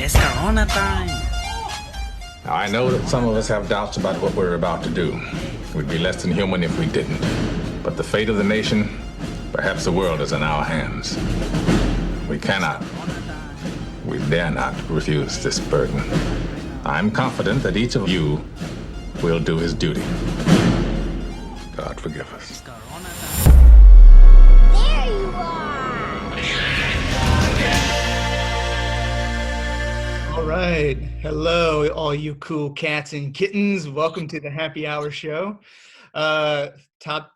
It's Corona time. Now, I know that some of us have doubts about what we're about to do. We'd be less than human if we didn't. But the fate of the nation, perhaps the world, is in our hands. We cannot, we dare not refuse this burden. I'm confident that each of you will do his duty. God forgive us. There you are! All right. Hello, all you cool cats and kittens. Welcome to the Happy Hour Show. Top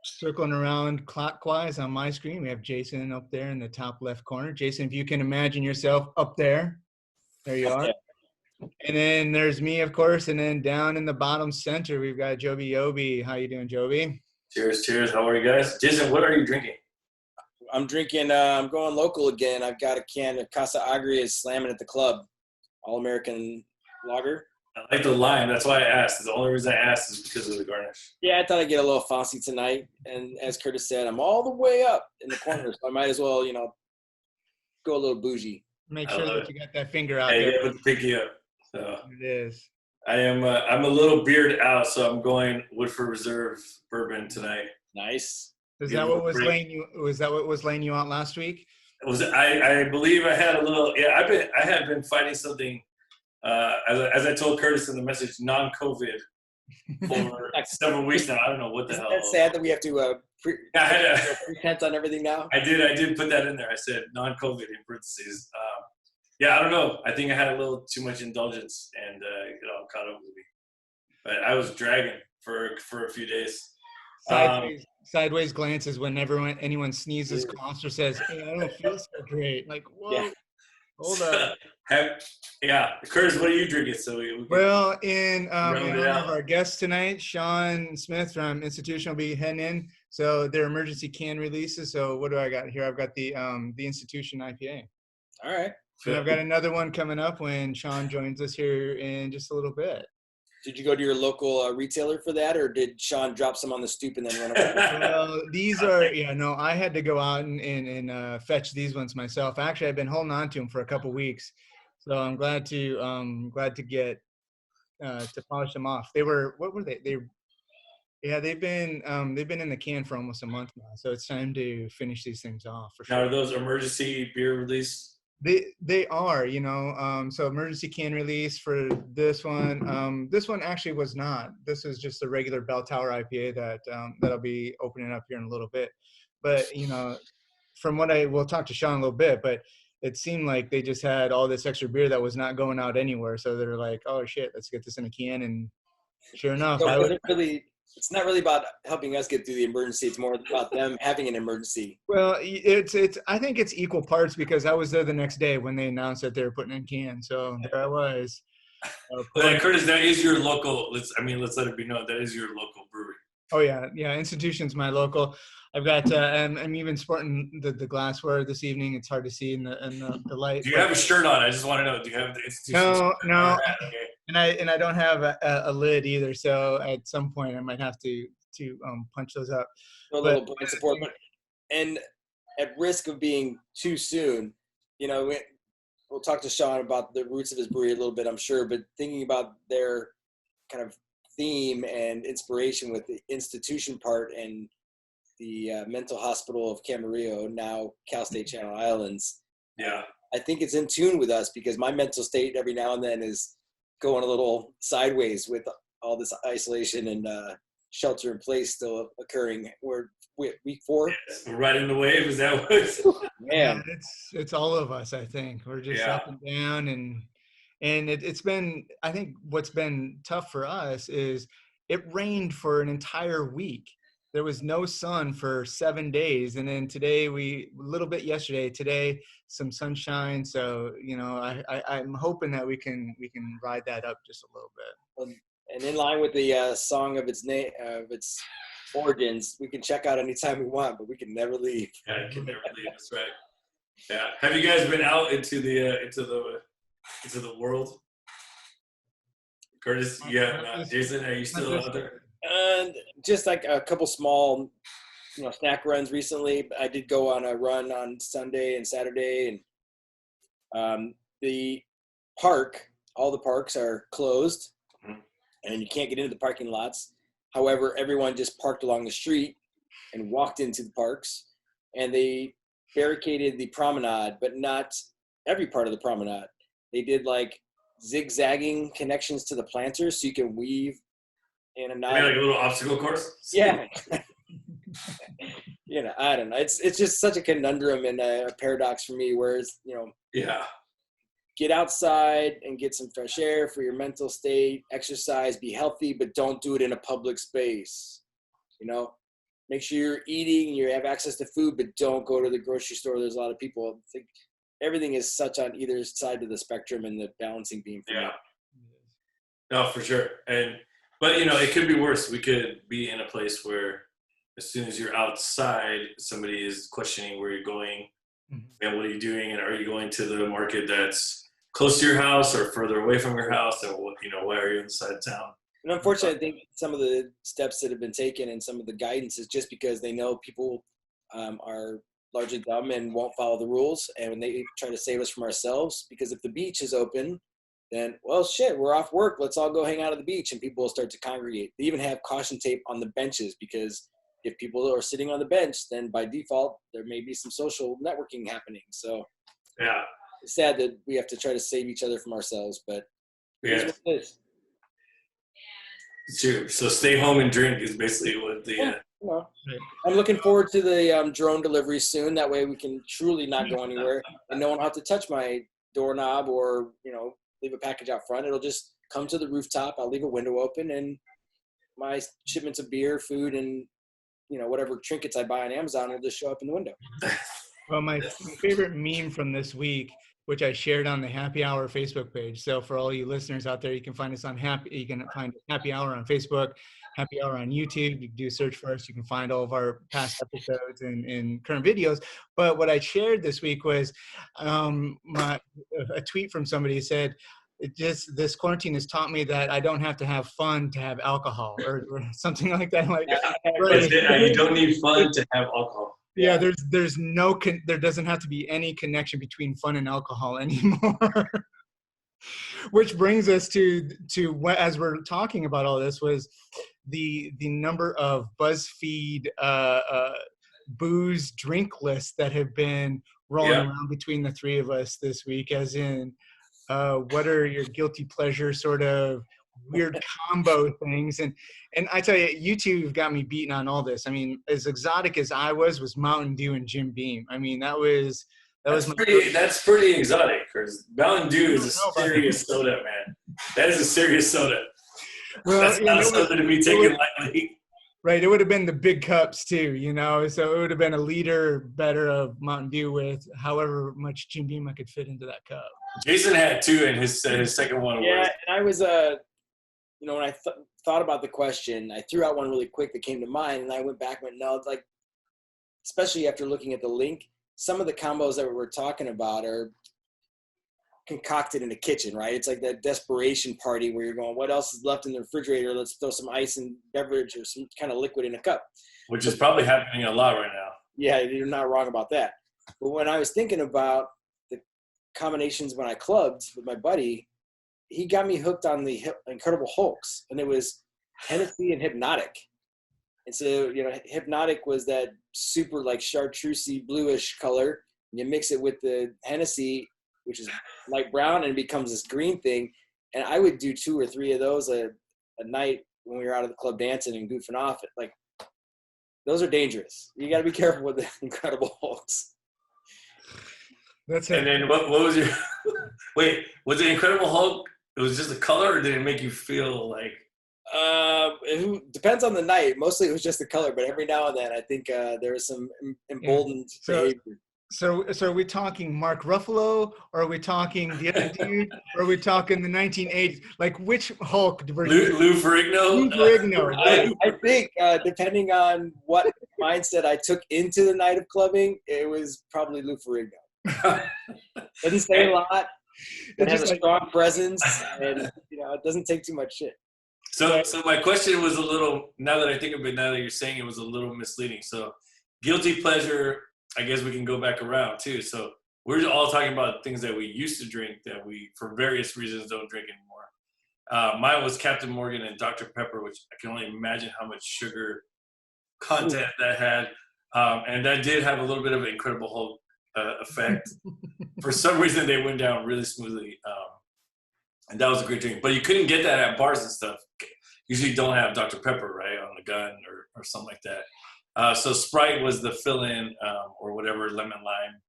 circling around clockwise on my screen, we have Jason up there in the top left corner. Jason, if you can imagine yourself up there, there you are. And then there's me, of course, and then down in the bottom center, we've got Joby Yobi. How you doing, Joby? Cheers, cheers. How are you guys? Jason, what are you drinking? I'm drinking, I'm going local again. I've got a can of Casa Agria slamming at the club. All-American lager. I like the lime. That's why I asked. The only reason I asked is because of the garnish. Yeah, I thought I'd get a little fancy tonight. And as Curtis said, I'm all the way up in the corner, so I might as well, go a little bougie. Make sure that you got that finger out Hey, there. yeah, put the pinky up. So It is. I'm a little bearded out, so I'm going Woodford Reserve bourbon tonight. Nice. Is that what was laying you? Was that what was laying you out last week? I believe I had a little. Yeah, I had been fighting something. As I told Curtis in the message, non-COVID for several weeks now. I don't know what the hell. Isn't that sad that we have to pretense on everything now? I did put that in there. I said non-COVID in parentheses. Yeah, I don't know. I think I had a little too much indulgence and caught up with me. But I was dragging for a few days. Sideways glances whenever anyone sneezes, coughs, or says, "Hey, I don't feel so great." Like, whoa, Yeah. hold up. Curtis, what are you drinking? So Well, in honor of out. our guest tonight, Shaun Smith from Institution will be heading in. So their emergency can releases. So what do I got here? I've got the Institution IPA. All right. And I've got another one coming up when Shaun joins us here in just a little bit. Did you go to your local retailer for that, or did Shaun drop some on the stoop and then run away? Well, these are, I had to go out and fetch these ones myself. Actually, I've been holding on to them for a couple weeks, so I'm glad to get to polish them off. What were they? They've been in the can for almost a month now, so it's time to finish these things off for sure. Now, are those emergency beer release? They are, so emergency can release for this one. This one actually was not. This is just a regular Bell Tower IPA that'll be opening up here in a little bit. But, from what we'll talk to Shaun a little bit, but it seemed like they just had all this extra beer that was not going out anywhere. So they're like, oh shit, let's get this in a can. And sure enough, It's not really about helping us get through the emergency. It's more about them having an emergency. well, I think it's equal parts because I was there the next day when they announced that they were putting in cans. So there I was. Curtis, that is your local. Let's let it be known that is your local brewery. Oh yeah. Institution's my local. I've got. I'm even sporting the glassware this evening. It's hard to see in the light. Do you have a shirt on? I just want to know. Do you have the institution? No. Okay. And I don't have a lid either. So at some point I might have to punch those up. A little blind support, and at risk of being too soon, we'll talk to Shaun about the roots of his brewery a little bit, I'm sure. But thinking about their kind of theme and inspiration with the institution part and the mental hospital of Camarillo, now Cal State Channel Islands. Yeah, I think it's in tune with us because my mental state every now and then is going a little sideways with all this isolation and shelter in place still occurring. We're week 4. We're riding the wave. Is that what? Man, it's all of us. I think we're just up and down, and it's been. I think what's been tough for us is it rained for an entire week. There was no sun for 7 days, and then today a little bit yesterday. Today some sunshine. So I'm hoping that we can ride that up just a little bit. And in line with the song of its name, of its origins, we can check out anytime we want, but we can never leave. Yeah, I can never leave. That's right. Yeah. Have you guys been out into the world? Curtis, yeah. Jason, are you still out there? And just like a couple small, snack runs recently. I did go on a run on Sunday and Saturday, and the park, all the parks are closed, Mhm. and you can't get into the parking lots. However, everyone just parked along the street and walked into the parks, and they barricaded the promenade, but not every part of the promenade. They did like zigzagging connections to the planters so you can weave in and I mean, out. like a little obstacle course. Yeah. I don't know. It's just such a conundrum and a paradox for me, whereas, Yeah. get outside and get some fresh air for your mental state, exercise, be healthy, but don't do it in a public space. Make sure you're eating, you have access to food, but don't go to the grocery store. There's a lot of people. I think everything is such on either side of the spectrum and the balancing beam for me. Yeah. No, for sure. But it could be worse. We could be in a place where as soon as you're outside, somebody is questioning where you're going and what are you doing, and are you going to the market that's close to your house or further away from your house, and why are you on the side of town? And unfortunately, I think some of the steps that have been taken and some of the guidance is just because they know people are largely dumb and won't follow the rules, and when they try to save us from ourselves, because if the beach is open, then, well, shit, we're off work. Let's all go hang out at the beach, and people will start to congregate. They even have caution tape on the benches because if people are sitting on the bench, then by default, there may be some social networking happening. So Yeah. it's sad that we have to try to save each other from ourselves, but it is Yeah. what it is. It's true. So stay home and drink is basically what the. I'm looking forward to the drone delivery soon. That way we can truly not go anywhere, and no one will have to touch my doorknob or leave a package out front. It'll just come to the rooftop. I'll leave a window open, and my shipments of beer, food, and whatever trinkets I buy on Amazon will just show up in the window. Well, my favorite meme from this week, which I shared on the Happy Hour Facebook page. So for all you listeners out there, you can find us on You can find Happy Hour on Facebook, Happy Hour on YouTube. You can do a search for us. You can find all of our past episodes and current videos. But what I shared this week was a tweet from somebody who said, this quarantine has taught me that I don't have to have fun to have alcohol or something like that. Like, You don't need fun to have alcohol. Yeah, there doesn't have to be any connection between fun and alcohol anymore. Which brings us to what, as we're talking about all this, was the number of BuzzFeed booze drink lists that have been rolling around between the three of us this week, as in what are your guilty pleasure sort of weird combo things. And I tell you two have got me beaten on all this. I mean, as exotic as I was Mountain Dew and Jim Beam. I mean, that's pretty exotic, because Mountain Dew is a serious soda, man. That is a serious soda. Well, that's not a soda to be taken lightly. Right, it would have been the big cups too, so it would have been a liter better of Mountain Dew with however much Jim Beam I could fit into that cup. Jason had two in his second one. Yeah, and I was when I thought about the question, I threw out one really quick that came to mind, and I went back and went, no, like, especially after looking at the link, some of the combos that we're talking about are concocted in a kitchen, right? It's like that desperation party where you're going, what else is left in the refrigerator? Let's throw some ice and beverage or some kind of liquid in a cup. Which is probably happening a lot right now. Yeah, you're not wrong about that. But when I was thinking about the combinations when I clubbed with my buddy, he got me hooked on the Incredible Hulks, and it was Hennessy and Hypnotic. And so, Hypnotic was that super like chartreusey bluish color. And you mix it with the Hennessy, which is light brown, and it becomes this green thing. And I would do 2 or 3 of those a night when we were out of the club dancing and goofing off. Like, those are dangerous. You got to be careful with the Incredible Hulks. That's it. And then what was your wait? Was the Incredible Hulk? It was just the color, or did it make you feel like? It depends on the night. Mostly it was just the color, but every now and then I think there was some emboldened behavior. So are we talking Mark Ruffalo, or are we talking the other dude, or are we talking the 1980s? Like, which Hulk were you? Lou Ferrigno? Lou Ferrigno. I think depending on what mindset I took into the night of clubbing, it was probably Lou Ferrigno. Doesn't say a lot. It has a strong presence, and it doesn't take too much shit. So my question was a little, now that I think of it, now that you're saying it, was a little misleading. So guilty pleasure, I guess we can go back around too. So we're all talking about things that we used to drink that we, for various reasons, don't drink anymore. Mine was Captain Morgan and Dr. Pepper, which I can only imagine how much sugar content that had. And that did have a little bit of an Incredible Hulk effect. For some reason, they went down really smoothly. And that was a great drink. But you couldn't get that at bars and stuff. Usually you don't have Dr. Pepper, right, on the gun or something like that. So Sprite was the fill-in or whatever lemon lime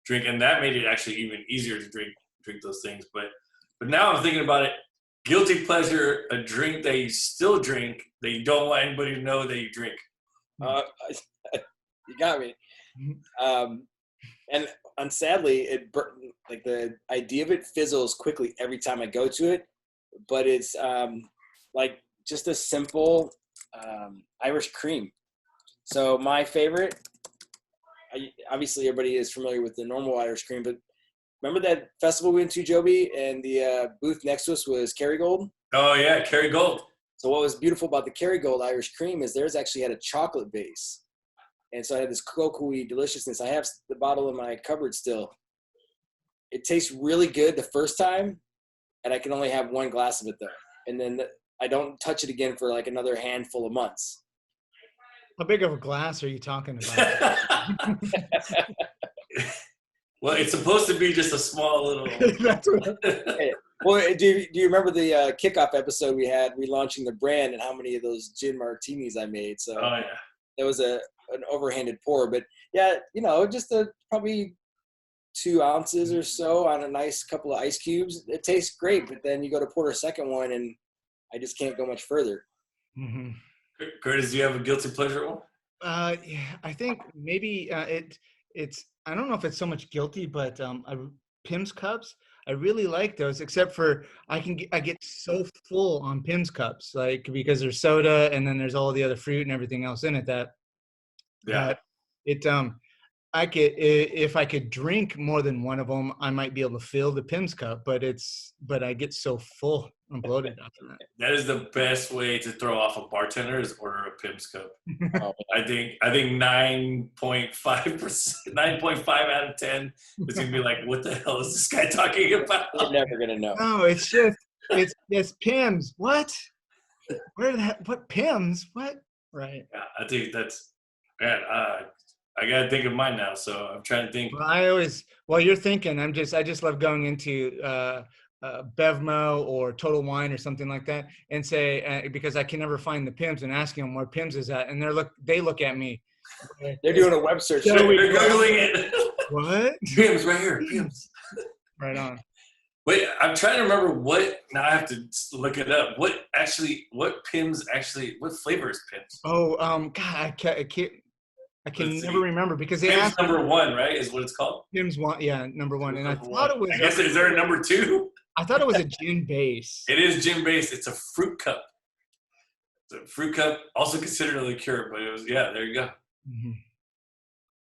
drink. And that made it actually even easier to drink those things. But now I'm thinking about it. Guilty pleasure, a drink that you still drink that you don't want anybody to know that you drink. You got me. And sadly, like the idea of it fizzles quickly every time I go to it. But it's like just a simple Irish cream. So my favorite, obviously everybody is familiar with the normal Irish cream, but remember that festival we went to, Joby, and the booth next to us was Kerrygold? Oh, yeah, Kerrygold. So what was beautiful about the Kerrygold Irish cream is theirs actually had a chocolate base. And so I had this cocoa-y deliciousness. I have the bottle in my cupboard still. It tastes really good the first time, and I can only have one glass of it, though. And then I don't touch it again for like another handful of months. How big of a glass are you talking about? Well, it's supposed to be just a small little. That's what Well, do you remember the kickoff episode we had relaunching the brand and how many of those gin martinis I made? So Oh, yeah. that was an overhanded pour. But yeah, just probably 2 ounces or so on a nice couple of ice cubes. It tastes great, but then you go to pour a second one and I just can't go much further. Mm-hmm. Curtis, do you have a guilty pleasure one? Yeah, I think maybe it's I don't know if it's so much guilty, but Pim's cups, I really like those, except for I get so full on Pim's cups, like because there's soda and then there's all the other fruit and everything else in it that it I could, if I could drink more than one of them, I might be able to fill the Pim's cup, but I get so full and bloated after that. That is the best way to throw off a bartender is order a Pim's cup. I think 9.5%, 9.5 out of 10 is gonna be like, what the hell is this guy talking about? You're never gonna know. No, it's Pim's. What? What Pim's? What? Right. Yeah, I think that's, man, I gotta think of mine now, so I'm trying to think. Well, while you're thinking, I just love going into Bevmo or Total Wine or something like that and say, because I can never find the Pim's, and asking them where Pim's is at, and they look at me. They're doing a web search. They're Googling it. What? Pim's right here, Pim's. Right on. Wait, I'm trying to remember now I have to look it up. What Pim's actually, what flavor is Pim's? Oh, God, I can never remember because they Pim's asked number 1, right? Is what it's called. Pim's one, yeah, number 1, and I thought it was. I guess is there a number 2? I thought it was a gin base. It is gin based. It's a fruit cup. It's a fruit cup, also considered a liqueur, but it was there you go. Mm-hmm.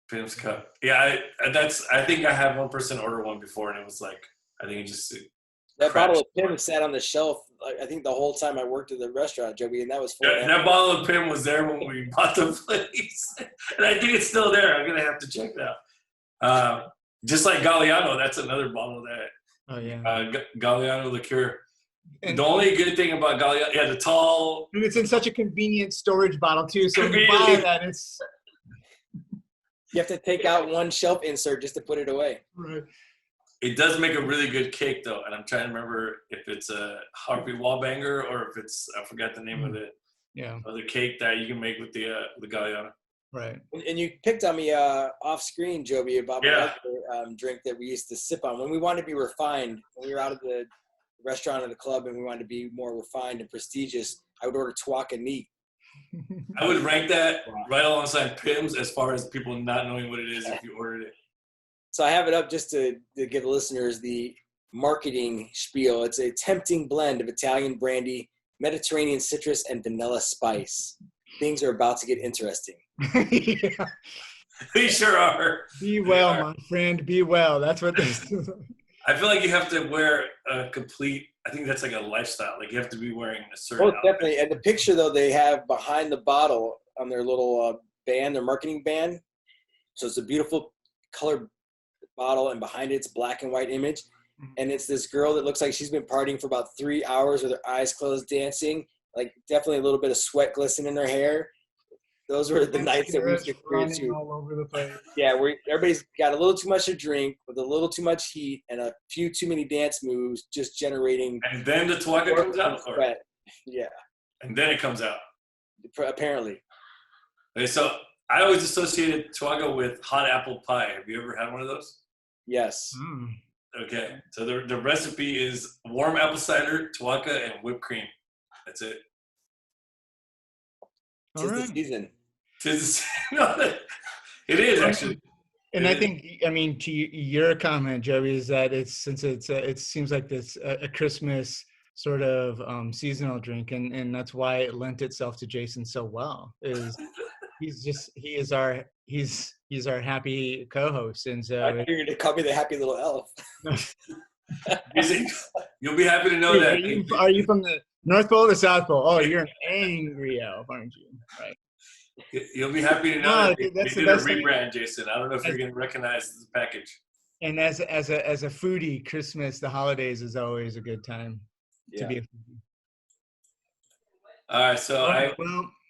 Pim's cup. Yeah, I think I had one person order one before, and it was like I think it just. That bottle of Pim sat on the shelf, I think the whole time I worked at the restaurant, Joby, and that was full. That bottle of Pim was there when we bought the place. And I think it's still there. I'm going to have to check that. Just like Galliano, that's another bottle that. Oh, yeah. Galliano liqueur. And the only good thing about Galliano, the tall. And it's in such a convenient storage bottle, too. So when you buy that, it's. You have to take out one shelf insert just to put it away. Right. It does make a really good cake, though, and I'm trying to remember if it's a Harvey Wallbanger or if it's I forgot the name of it. Yeah. Or the cake that you can make with the Galliano. Right. And you picked on me off screen, Joby, about my other drink that we used to sip on when we wanted to be refined. When we were out of the restaurant or the club and we wanted to be more refined and prestigious, I would order Twaka Neat. I would rank that right alongside Pim's as far as people not knowing what it is if you ordered it. So I have it up just to give the listeners the marketing spiel. It's a tempting blend of Italian brandy, Mediterranean citrus, and vanilla spice. Things are about to get interesting. Yeah. They sure are. Be well, my friend. Be well. That's what this is. I feel like you have to wear a complete, I think that's like a lifestyle. Like you have to be wearing a certain outfit. Definitely. And the picture, though, they have behind the bottle on their little band, their marketing band. So it's a beautiful color bottle, and behind it's black and white image. And it's this girl that looks like she's been partying for about 3 hours with her eyes closed, dancing, like definitely a little bit of sweat glistening in her hair. Those were the nights that we used to experience too. all over the place. Yeah, everybody's got a little too much to drink with a little too much heat and a few too many dance moves, just generating. And then the Tuaca comes out. Sweat. Yeah. And then it comes out. Apparently. Okay, so I always associated Tuaca with hot apple pie. Have you ever had one of those? Yes. Okay, so the recipe is warm apple cider, Tuaca, and whipped cream. That's it. Tis the season. No, it is actually. And I think, I mean, to your comment, Joey, is that it seems like this a Christmas sort of seasonal drink, and that's why it lent itself to Jason so well. He's our happy co-host, and so I think you're gonna call me the happy little elf. You'll be happy to know that. Are you from the North Pole or the South Pole? Oh, you're an angry elf, aren't you? Right. You'll be happy to know that they did a rebrand, Jason. I don't know if you're going to recognize the package. And as a foodie, Christmas, the holidays is always a good time to be a foodie. All right, so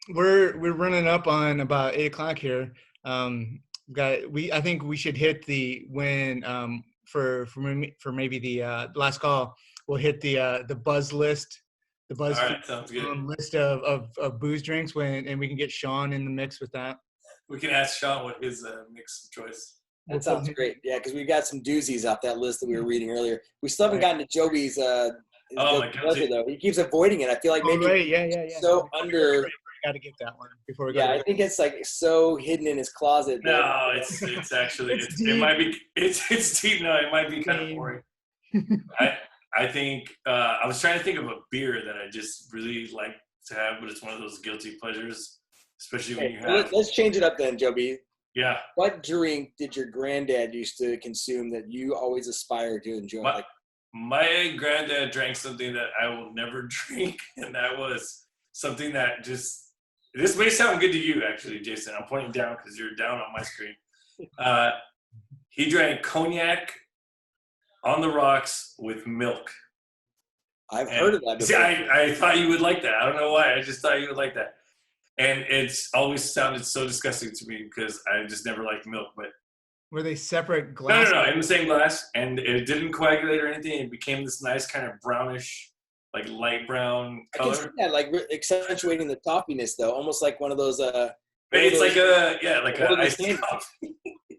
we're running up on about 8:00 here. I think we should hit the for maybe the last call. We'll hit the buzz list. The buzz list of booze drinks and we can get Shaun in the mix with that. We can ask Shaun what his mix of choice. That sounds great. Yeah, because we got some doozies off that list that we were reading earlier. We still haven't gotten to Joey's pleasure, though. He keeps avoiding it. I feel like maybe so under. Got to get that one before we go. Yeah, I think it's like so hidden in his closet. No, it's actually it might be it's deep. No, it might be kind of boring. I think I was trying to think of a beer that I just really like to have, but it's one of those guilty pleasures, especially when you have. Let's change it up then, Joby. Yeah. What drink did your granddad used to consume that you always aspire to enjoy? My granddad drank something that I will never drink, and that was something that just. This may sound good to you, actually, Jason. I'm pointing down because you're down on my screen. He drank cognac on the rocks with milk. I've heard of that before. See, I thought you would like that. I don't know why. I just thought you would like that. And it's always sounded so disgusting to me because I just never liked milk. But were they separate glasses? No, in the same glass. And it didn't coagulate or anything. It became this nice kind of brownish, like light brown color. I can see that, like accentuating the toffiness, though, almost like one of those. It's like a iced coffee.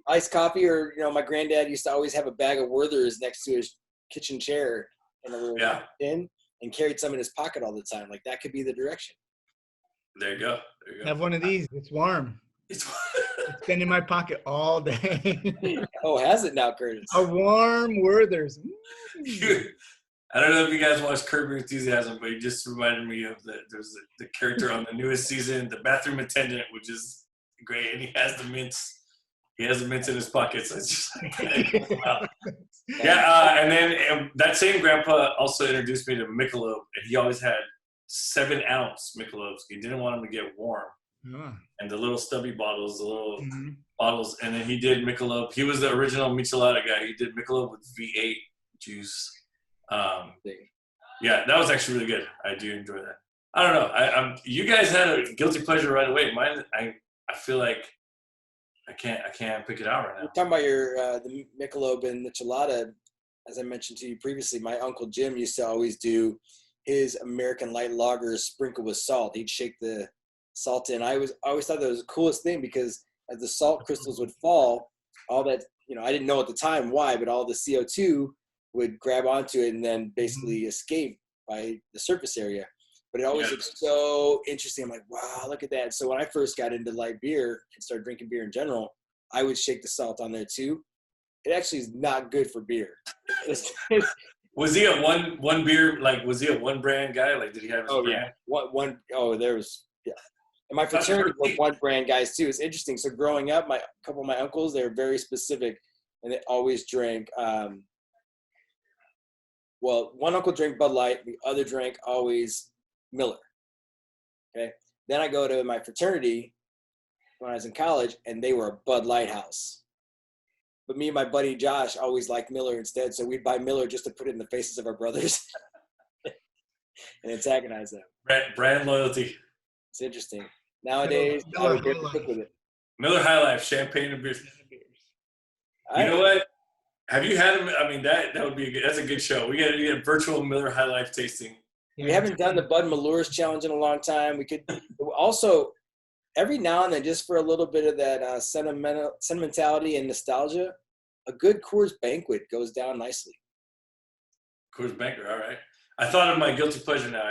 Iced coffee, or my granddad used to always have a bag of Werther's next to his kitchen chair in a little tin, and carried some in his pocket all the time. Like that could be the direction. There you go. Have one of these. It's warm. It's been in my pocket all day. Oh, has it now, Curtis? A warm Werther's. I don't know if you guys watched Curb Your Enthusiasm, but he just reminded me of there's the character on the newest season, the bathroom attendant, which is great, and he has the mints. He has the mints in his pocket, so it's just like, wow. Yeah, and then that same grandpa also introduced me to Michelob, and he always had 7-ounce Michelobs. He didn't want them to get warm. And the little stubby bottles, bottles, and then he did Michelob. He was the original Michelada guy. He did Michelob with V8 juice. Yeah, that was actually really good. I do enjoy that. I don't know. You guys had a guilty pleasure right away. Mine, I feel like I can't pick it out right now. You're talking about your the Michelob and Michelada. As I mentioned to you previously, my Uncle Jim used to always do his American light lagers sprinkled with salt. He'd shake the salt in. I always thought that was the coolest thing because as the salt crystals would fall, all that I didn't know at the time why, but all the CO2 would grab onto it and then basically escape by the surface area. But it always looked so interesting. I'm like, wow, look at that. So when I first got into light beer and started drinking beer in general, I would shake the salt on there too. It actually is not good for beer. Was he a one beer, was he a one brand guy? Like, did he have his brand? Yeah. And my fraternity were one brand guys too. It's interesting. So growing up, a couple of my uncles, they were very specific and they always drank, one uncle drank Bud Light, the other drank always Miller. Okay. Then I go to my fraternity when I was in college, and they were a Bud Light house. But me and my buddy Josh always liked Miller instead, so we'd buy Miller just to put it in the faces of our brothers and antagonize them. Brand loyalty. It's interesting. Nowadays, I would dare to cook with it. Miller High Life, champagne and beers. You know what? Have you had them? I mean, that would be that's a good show. We got to get a virtual Miller High Life tasting. We haven't done the Bud Malures challenge in a long time. We could also every now and then, just for a little bit of that sentimentality and nostalgia, a good Coors Banquet goes down nicely. Coors Banquet, all right. I thought of my guilty pleasure now.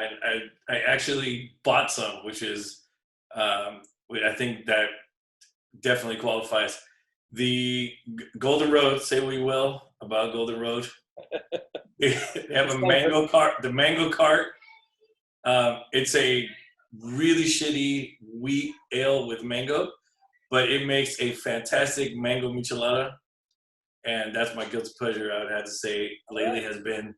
I actually bought some, which is I think that definitely qualifies. The Golden Road, say what we will about Golden Road. They have a mango cart. The mango cart. It's a really shitty wheat ale with mango, but it makes a fantastic mango michelada. And that's my guilty pleasure, I would have to say, lately has been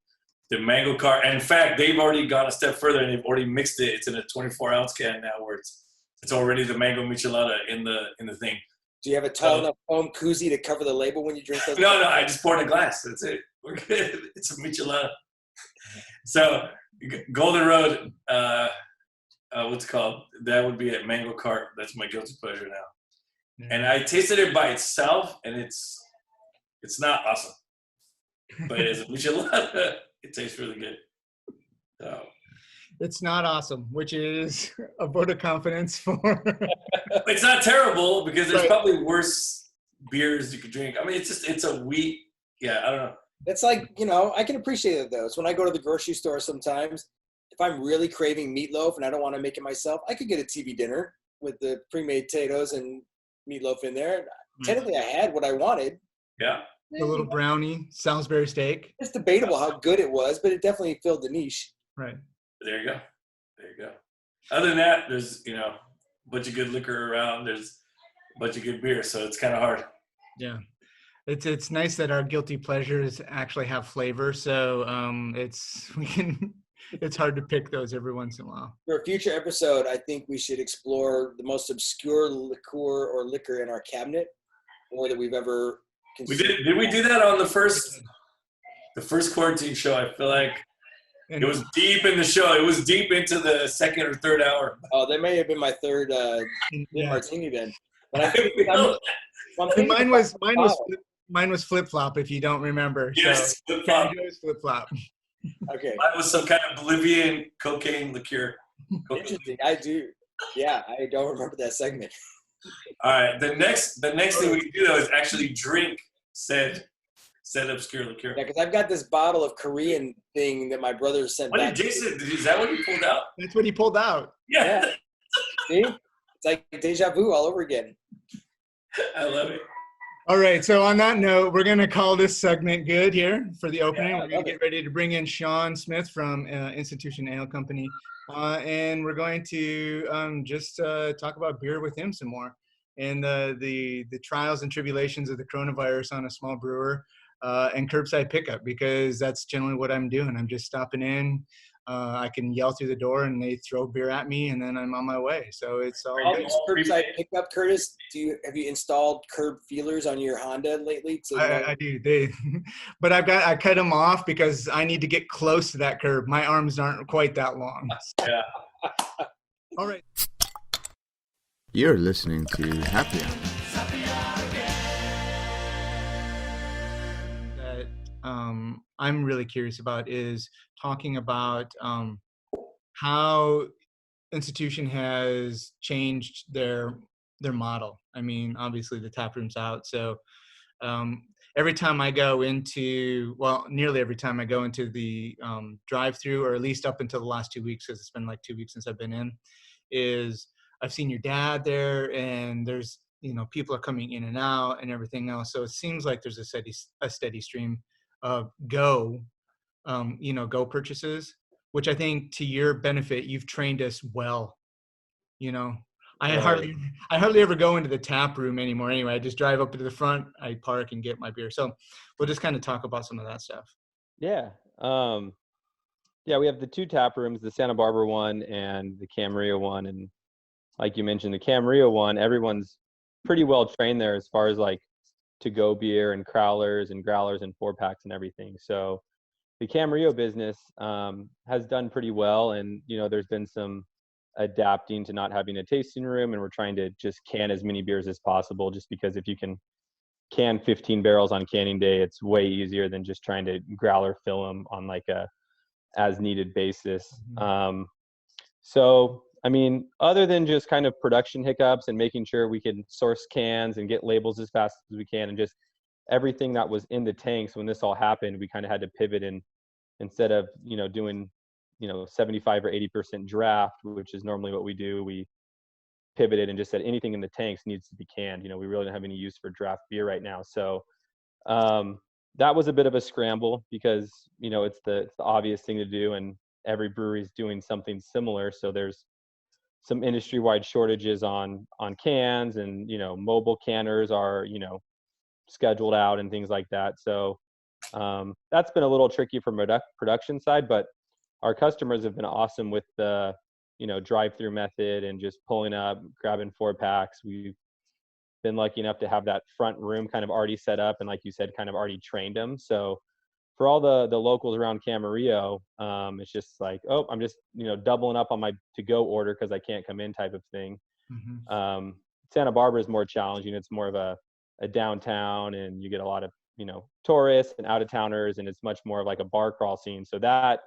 the mango cart. And in fact, they've already gone a step further and they've already mixed it. It's in a 24-ounce can now where it's already the mango michelada in the thing. Do you have a tall enough foam koozie to cover the label when you drink those? No, I just pour in a glass. That's it. We're good. It's a michelada. So, Golden Road, what's it called? That would be at Mango Cart. That's my guilty pleasure now. Yeah. And I tasted it by itself, and it's not awesome. But as a michelada, it tastes really good. So. It's not awesome, which is a vote of confidence for. It's not terrible because there's probably worse beers you could drink. I mean, it's a wheat. Yeah, I don't know. It's like, I can appreciate it though. It's when I go to the grocery store sometimes, if I'm really craving meatloaf and I don't want to make it myself, I could get a TV dinner with the pre-made potatoes and meatloaf in there. Technically, I had what I wanted. Yeah. A little brownie, Salisbury steak. It's debatable how good it was, but it definitely filled the niche. Right. There you go. Other than that, there's, a bunch of good liquor around. There's a bunch of good beer, so it's kind of hard. Yeah. It's nice that our guilty pleasures actually have flavor, so it's hard to pick those every once in a while. For a future episode, I think we should explore the most obscure liquor in our cabinet, or that we've ever consumed. Did we do that on the first quarantine show? I feel like it was deep in the show. It was deep into the second or third hour. Oh, that may have been my third martini then. But I think mine was flip flop. If you don't remember, yes, so flip flop. Okay, mine was some kind of Bolivian cocaine liqueur. Interesting. I do. Yeah, I don't remember that segment. All right. The next thing we can do though is actually drink said obscure liqueur. Yeah, because I've got this bottle of Korean thing that my brother sent back. Jason, is that what he pulled out? That's what he pulled out. Yeah. See? It's like deja vu all over again. I love it. All right. So on that note, we're going to call this segment good here for the opening. Yeah, we're going to get ready to bring in Shaun Smith from Institution Ale Company. And we're going to just talk about beer with him some more. And the trials and tribulations of the coronavirus on a small brewer. And curbside pickup, because that's generally what I'm doing. I'm just stopping in. I can yell through the door and they throw beer at me, and then I'm on my way. So it's all good. Curbside pickup, Curtis. Have you installed curb feelers on your Honda lately? I do. But I cut them off because I need to get close to that curb. My arms aren't quite that long. Yeah. All right. You're listening to Happy Hour. I'm really curious about is talking about how Institution has changed their model. I mean, obviously the tap room's out, so every time I go into, nearly every time I go into the drive-through, or at least up until the last 2 weeks, because it's been like 2 weeks since I've been in, is I've seen your dad there, and there's people are coming in and out and everything else. So it seems like there's a steady stream of go purchases, which I think to your benefit, you've trained us well. I hardly ever go into the tap room anymore. Anyway, I just drive up to the front, I park and get my beer. So we'll just kind of talk about some of that stuff. Yeah. We have the two tap rooms, the Santa Barbara one and the Camarillo one. And like you mentioned, the Camarillo one, everyone's pretty well trained there as far as like to-go beer and crowlers and growlers and 4-packs and everything. So the Camarillo business has done pretty well, and there's been some adapting to not having a tasting room, and we're trying to just can as many beers as possible, just because if you can can 15 barrels on canning day, it's way easier than just trying to growler fill them on like a as needed basis. So I mean, other than just kind of production hiccups and making sure we can source cans and get labels as fast as we can, and just everything that was in the tanks when this all happened, we kind of had to pivot, and instead of doing 75 or 80% draft, which is normally what we do, we pivoted and just said anything in the tanks needs to be canned. We really don't have any use for draft beer right now. So that was a bit of a scramble, because it's the obvious thing to do, and every brewery is doing something similar. So there's some industry-wide shortages on cans, and mobile canners are scheduled out and things like that. So that's been a little tricky from production side, but our customers have been awesome with the drive-through method and just pulling up, grabbing 4-packs. We've been lucky enough to have that front room kind of already set up, and like you said, kind of already trained them. So for all the locals around Camarillo, it's just like, oh, I'm just doubling up on my to-go order because I can't come in type of thing. Santa Barbara is more challenging. It's more of a downtown, and you get a lot of tourists and out-of-towners, and it's much more of like a bar crawl scene. So that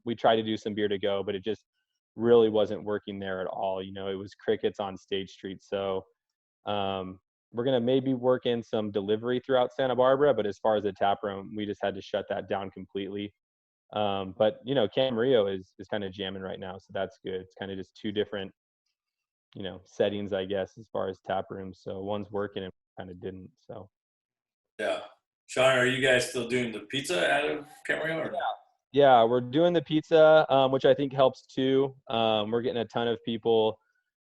we tried to do some beer to go, but it just really wasn't working there at all. It was crickets on Stage Street. So we're going to maybe work in some delivery throughout Santa Barbara, but as far as the tap room, we just had to shut that down completely. But Camarillo is kind of jamming right now, so that's good. It's kind of just two different settings, I guess, as far as tap rooms. So one's working and kind of didn't. So yeah. Shaun, are you guys still doing the pizza out of Camarillo or not? Yeah, we're doing the pizza, which I think helps too. We're getting a ton of people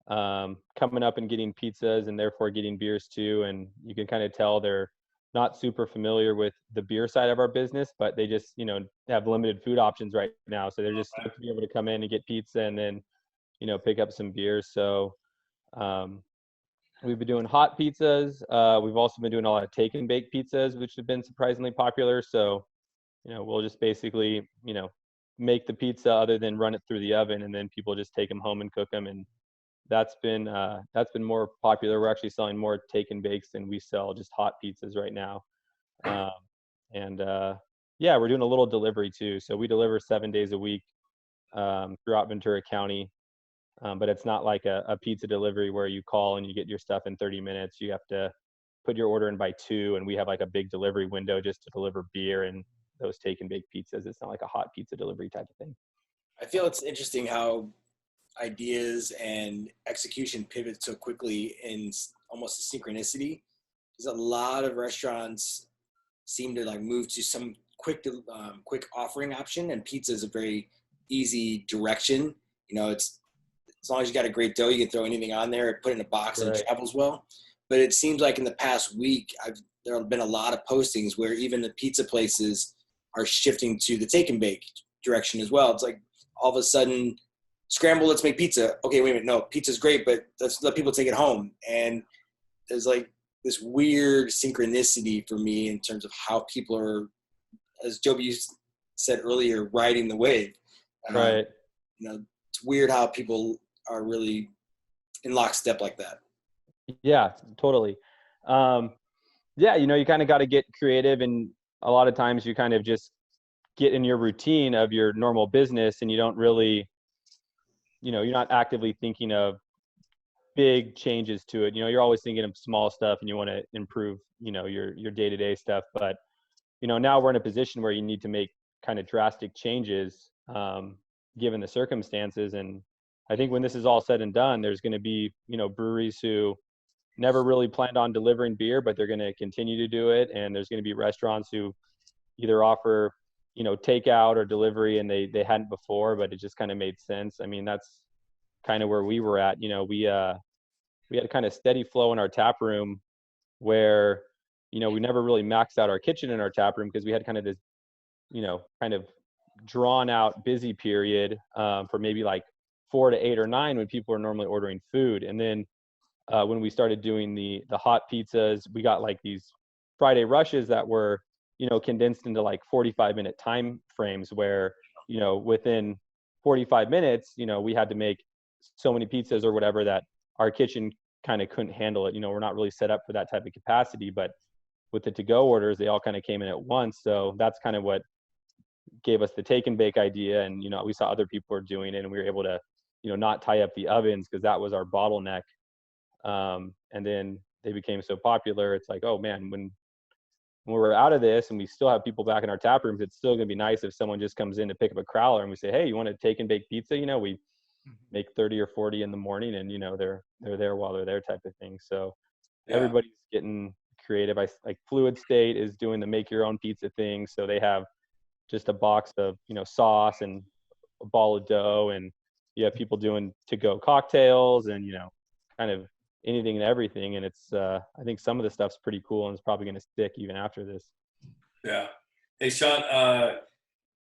coming up and getting pizzas, and therefore getting beers too. And you can kind of tell they're not super familiar with the beer side of our business, but they just have limited food options right now. So they're just stoked to be able to come in and get pizza, and then pick up some beers. So we've been doing hot pizzas. We've also been doing a lot of take and bake pizzas, which have been surprisingly popular. So we'll just basically make the pizza other than run it through the oven, and then people just take them home and cook them. And that's been more popular. We're actually selling more take and bakes than we sell just hot pizzas right now. Yeah, we're doing a little delivery too. So we deliver 7 days a week throughout Ventura County. But it's not like a pizza delivery where you call and you get your stuff in 30 minutes. You have to put your order in by 2, and we have like a big delivery window just to deliver beer and those take and bake pizzas. It's not like a hot pizza delivery type of thing. I feel it's interesting how ideas and execution pivot so quickly in almost a synchronicity. There's a lot of restaurants seem to like move to some quick offering option, and pizza is a very easy direction. It's as long as you got a great dough, you can throw anything on there, put it in a box, and it travels well. But it seems like in the past week, there have been a lot of postings where even the pizza places are shifting to the take and bake direction as well. It's like all of a sudden, scramble, let's make pizza. Okay, wait a minute, no, pizza's great, but let's let people take it home. And there's like this weird synchronicity for me in terms of how people are, as Joby said earlier, riding the wave. Right. It's weird how people are really in lockstep like that. Yeah, totally. Yeah, you kind of got to get creative, and a lot of times you kind of just get in your routine of your normal business, and you don't really, you're not actively thinking of big changes to it. You're always thinking of small stuff, and you want to improve, your day-to-day stuff. But, now we're in a position where you need to make kind of drastic changes, given the circumstances. And I think when this is all said and done, there's going to be, breweries who never really planned on delivering beer, but they're going to continue to do it. And there's going to be restaurants who either offer, takeout or delivery, and they hadn't before, but it just kind of made sense. I mean, that's kind of where we were at. We had a kind of steady flow in our tap room where, we never really maxed out our kitchen in our tap room, because we had kind of this, kind of drawn out busy period for maybe like 4 to 8 or 9 when people are normally ordering food. And then when we started doing the hot pizzas, we got like these Friday rushes that were, condensed into like 45-minute time frames where, within 45 minutes, we had to make so many pizzas or whatever that our kitchen kind of couldn't handle it. We're not really set up for that type of capacity, but with the to-go orders, they all kind of came in at once. So that's kind of what gave us the take and bake idea. And, we saw other people were doing it, and we were able to, not tie up the ovens because that was our bottleneck. And then they became so popular. It's like, oh man, when we're out of this and we still have people back in our tap rooms, it's still going to be nice if someone just comes in to pick up a crowler and we say, hey, you want to take and bake pizza? We make 30 or 40 in the morning, and, they're there while they're there type of thing. So everybody's getting creative. Like Fluid State is doing the make your own pizza thing. So they have just a box of, sauce and a ball of dough, and you have people doing to-go cocktails and, kind of anything and everything. And it's, I think some of the stuff's pretty cool, and it's probably going to stick even after this. Yeah. Hey, Shaun,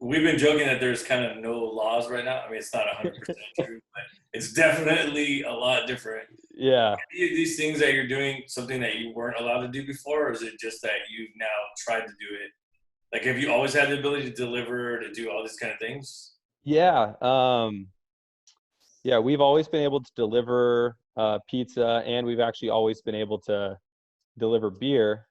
we've been joking that there's kind of no laws right now. I mean, it's not 100% true, but it's definitely a lot different. Yeah. Any of these things that you're doing something that you weren't allowed to do before, or is it just that you've now tried to do it? Like, have you always had the ability to deliver, to do all these kind of things? Yeah. Yeah, we've always been able to deliver pizza, and we've actually always been able to deliver beer.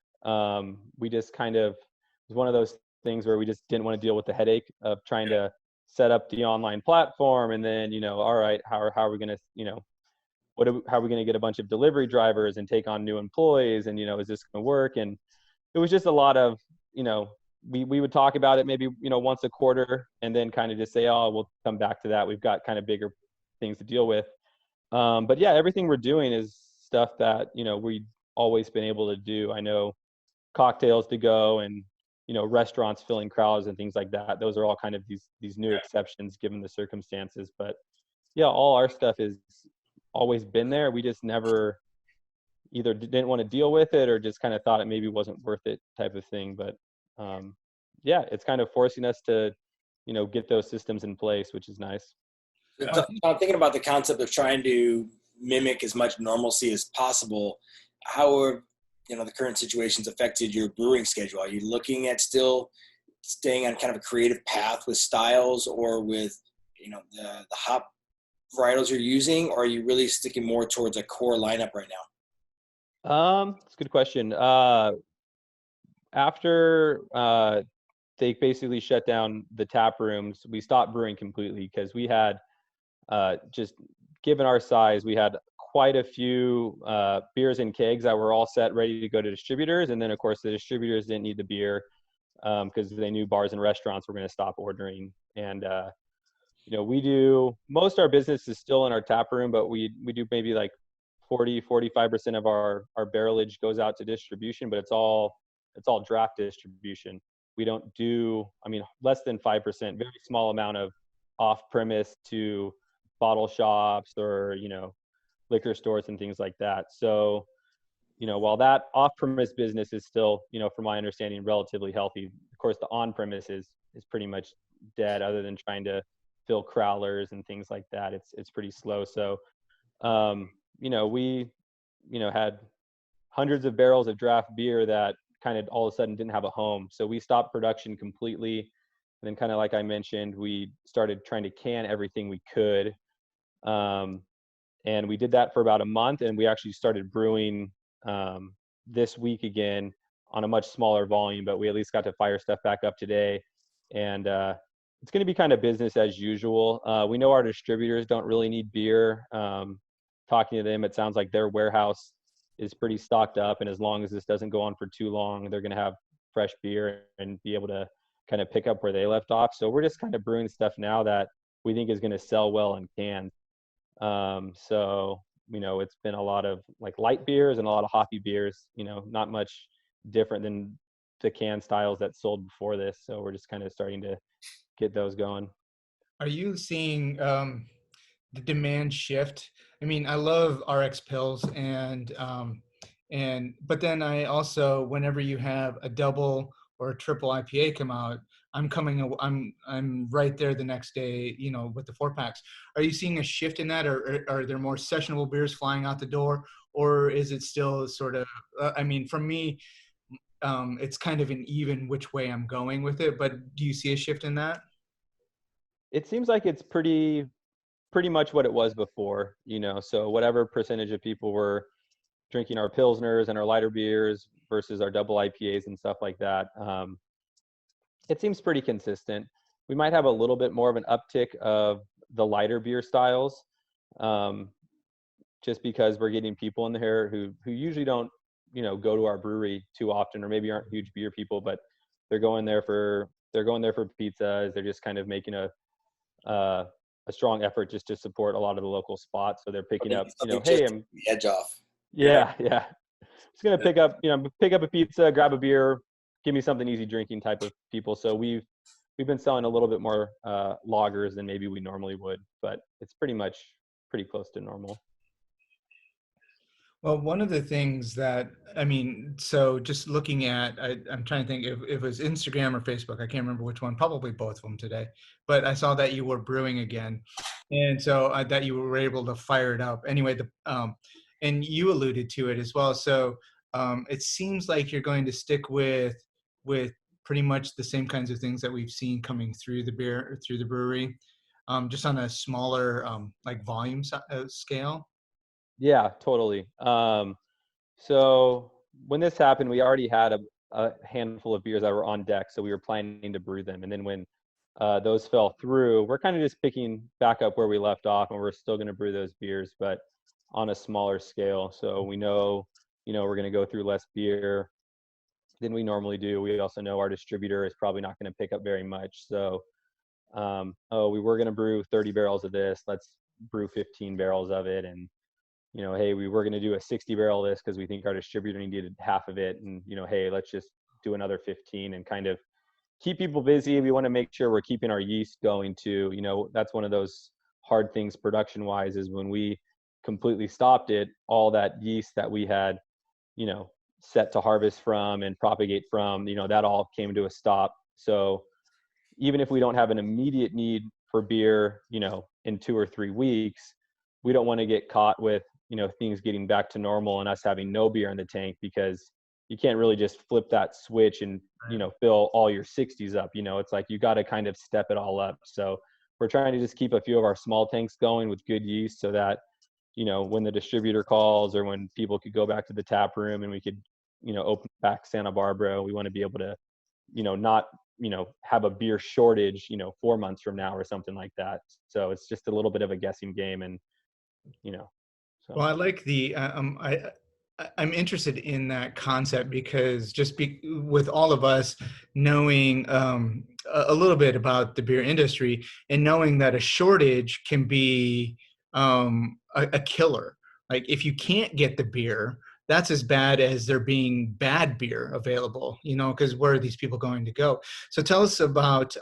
We just kind of, it was one of those things where we just didn't want to deal with the headache of trying to set up the online platform, and then, all right, how are we going to, how are we going to get a bunch of delivery drivers and take on new employees, and, is this going to work? And it was just a lot of, we would talk about it maybe, once a quarter, and then kind of just say, oh, we'll come back to that. We've got kind of bigger things to deal with. But yeah, everything we're doing is stuff that, we've always been able to do. I know cocktails to go and, restaurants filling crowds and things like that. Those are all kind of these new exceptions given the circumstances. But yeah, all our stuff is always been there. We just never either didn't want to deal with it or just kind of thought it maybe wasn't worth it type of thing. But yeah, it's kind of forcing us to, get those systems in place, which is nice. So I'm thinking about the concept of trying to mimic as much normalcy as possible. How have, the current situations affected your brewing schedule? Are you looking at still staying on kind of a creative path with styles or with, the hop varietals you're using, or are you really sticking more towards a core lineup right now? It's a good question. After they basically shut down the tap rooms, we stopped brewing completely because we had just given our size, we had quite a few beers and kegs that were all set, ready to go to distributors. And then, of course, the distributors didn't need the beer because they knew bars and restaurants were going to stop ordering. And, we do, most our business is still in our tap room, but we do maybe like 45% of our barrelage goes out to distribution, but it's all draft distribution. We don't do, less than 5%, very small amount of off-premise to bottle shops or, liquor stores and things like that. So, while that off-premise business is still, from my understanding, relatively healthy, of course, the on-premise is pretty much dead other than trying to fill crowlers and things like that. It's pretty slow. So, we, had hundreds of barrels of draft beer that kind of all of a sudden didn't have a home. So we stopped production completely. And then kind of like I mentioned, we started trying to can everything we could. And we did that for about a month, and we actually started brewing this week again on a much smaller volume, but we at least got to fire stuff back up today. And it's going to be kind of business as usual. We know our distributors don't really need beer. Talking to them, it sounds like their warehouse is pretty stocked up, and as long as this doesn't go on for too long, they're going to have fresh beer and be able to kind of pick up where they left off. So we're just kind of brewing stuff now that we think is going to sell well in cans. So, it's been a lot of like light beers and a lot of hoppy beers, not much different than the can styles that sold before this. So we're just kind of starting to get those going. Are you seeing the demand shift? I love RX pills but then I also, whenever you have a double or a triple IPA come out, I'm right there the next day, with the 4-packs. Are you seeing a shift in that, or are there more sessionable beers flying out the door, or is it still sort of? For me, it's kind of an even which way I'm going with it. But do you see a shift in that? It seems like it's pretty much what it was before, so whatever percentage of people were drinking our pilsners and our lighter beers versus our double IPAs and stuff like that, it seems pretty consistent. We might have a little bit more of an uptick of the lighter beer styles, just because we're getting people in there who usually don't, go to our brewery too often, or maybe aren't huge beer people, but they're going there for pizzas. They're just kind of making a strong effort just to support a lot of the local spots. So they're picking up, hey, I'm the edge off. Yeah. Just gonna pick up a pizza, grab a beer, give me something easy drinking type of people. So we've been selling a little bit more lagers than maybe we normally would, but it's pretty close to normal. Well, one of the things that, so just looking at, I'm trying to think if it was Instagram or Facebook, I can't remember which one, probably both of them today, but I saw that you were brewing again. And so that you were able to fire it up. Anyway, and you alluded to it as well. So it seems like you're going to stick with pretty much the same kinds of things that we've seen coming through the brewery, just on a smaller like volume scale. Yeah, totally. So when this happened, we already had a handful of beers that were on deck, so we were planning to brew them. And then when those fell through, we're kind of just picking back up where we left off, and we're still going to brew those beers, but on a smaller scale. So we know, we're going to go through less beer than we normally do. We also know our distributor is probably not going to pick up very much. So, we were going to brew 30 barrels of this. Let's brew 15 barrels of it. And hey, we were going to do a 60 barrel of this because we think our distributor needed half of it. And, hey, let's just do another 15 and kind of keep people busy. We want to make sure we're keeping our yeast going too. That's one of those hard things production wise, is when we completely stopped it, all that yeast that we had, set to harvest from and propagate from, that all came to a stop. So even if we don't have an immediate need for beer, in 2 or 3 weeks, we don't want to get caught with, things getting back to normal and us having no beer in the tank, because you can't really just flip that switch and, fill all your 60s up. It's like you got to kind of step it all up. So we're trying to just keep a few of our small tanks going with good yeast, so that, when the distributor calls or when people could go back to the tap room and we could, open back Santa Barbara, we want to be able to, not, have a beer shortage, 4 months from now or something like that. So it's just a little bit of a guessing game. And, so. Well, I like I'm interested in that concept, because with all of us knowing a little bit about the beer industry, and knowing that a shortage can be a killer. Like if you can't get the beer, that's as bad as there being bad beer available, because where are these people going to go? So tell us about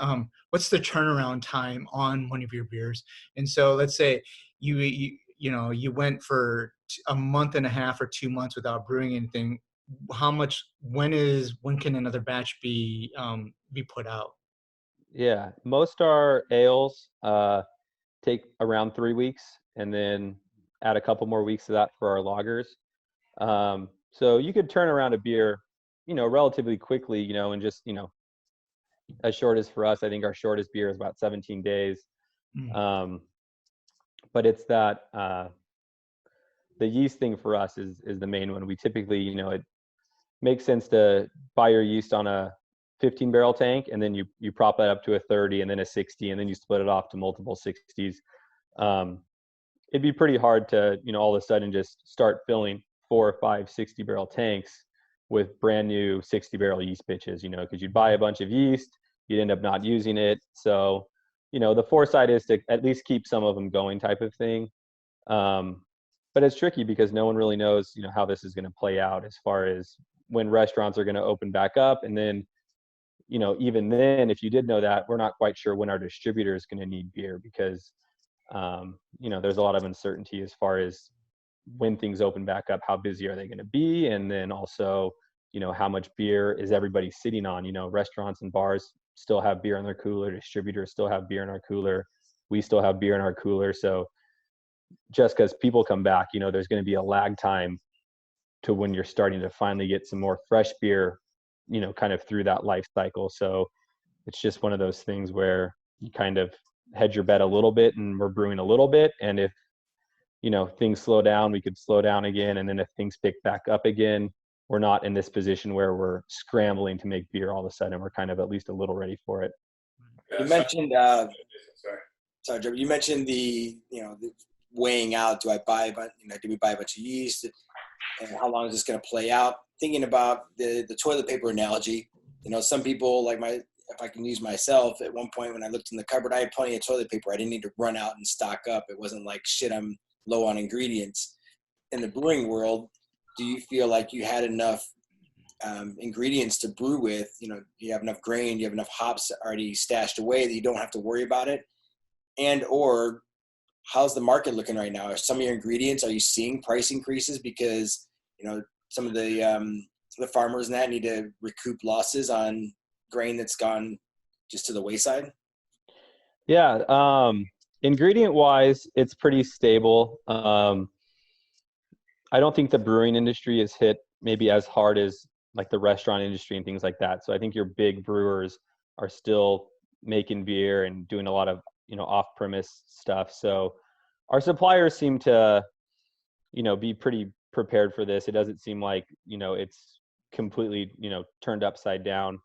what's the turnaround time on one of your beers. And so let's say you went for a month and a half or 2 months without brewing anything. When can another batch be put out? Yeah, most our ales take around 3 weeks, and then add a couple more weeks to that for our lagers. So you could turn around a beer, relatively quickly, and just, as short as for us, I think our shortest beer is about 17 days. But it's that the yeast thing for us is the main one. We typically, it makes sense to buy your yeast on a 15 barrel tank, and then you prop that up to a 30 and then a 60, and then you split it off to multiple 60s. It'd be pretty hard to, all of a sudden just start filling 4 or 5 60 barrel tanks with brand new 60 barrel yeast bitches, because you'd buy a bunch of yeast, you'd end up not using it. So, the foresight is to at least keep some of them going, type of thing. But it's tricky because no one really knows, how this is going to play out as far as when restaurants are going to open back up. And then, even then, if you did know that, we're not quite sure when our distributor is going to need beer, because, there's a lot of uncertainty as far as when things open back up, how busy are they going to be? And then also, how much beer is everybody sitting on? Restaurants and bars still have beer in their cooler, distributors still have beer in our cooler, we still have beer in our cooler. So just because people come back, there's going to be a lag time to when you're starting to finally get some more fresh beer kind of through that life cycle. So it's just one of those things where you kind of hedge your bet a little bit, and we're brewing a little bit. And if, things slow down, we could slow down again. And then if things pick back up again, we're not in this position where we're scrambling to make beer all of a sudden. We're kind of at least a little ready for it. You mentioned, sorry, Joe, you mentioned the weighing out. Do we buy a bunch of yeast, and how long is this going to play out? Thinking about the toilet paper analogy, some people if I can use myself, at one point when I looked in the cupboard, I had plenty of toilet paper. I didn't need to run out and stock up. It wasn't like, shit, I'm low on ingredients. In the brewing world, do you feel like you had enough ingredients to brew with? You have enough grain, you have enough hops already stashed away that you don't have to worry about it? And or how's the market looking right now? Are some of your ingredients, are you seeing price increases because some of the farmers and that need to recoup losses on grain that's gone just to the wayside? Yeah, ingredient wise, it's pretty stable. I don't think the brewing industry is hit maybe as hard as like the restaurant industry and things like that. So I think your big brewers are still making beer and doing a lot of off-premise stuff. So our suppliers seem to be pretty prepared for this. It doesn't seem like it's completely turned upside down.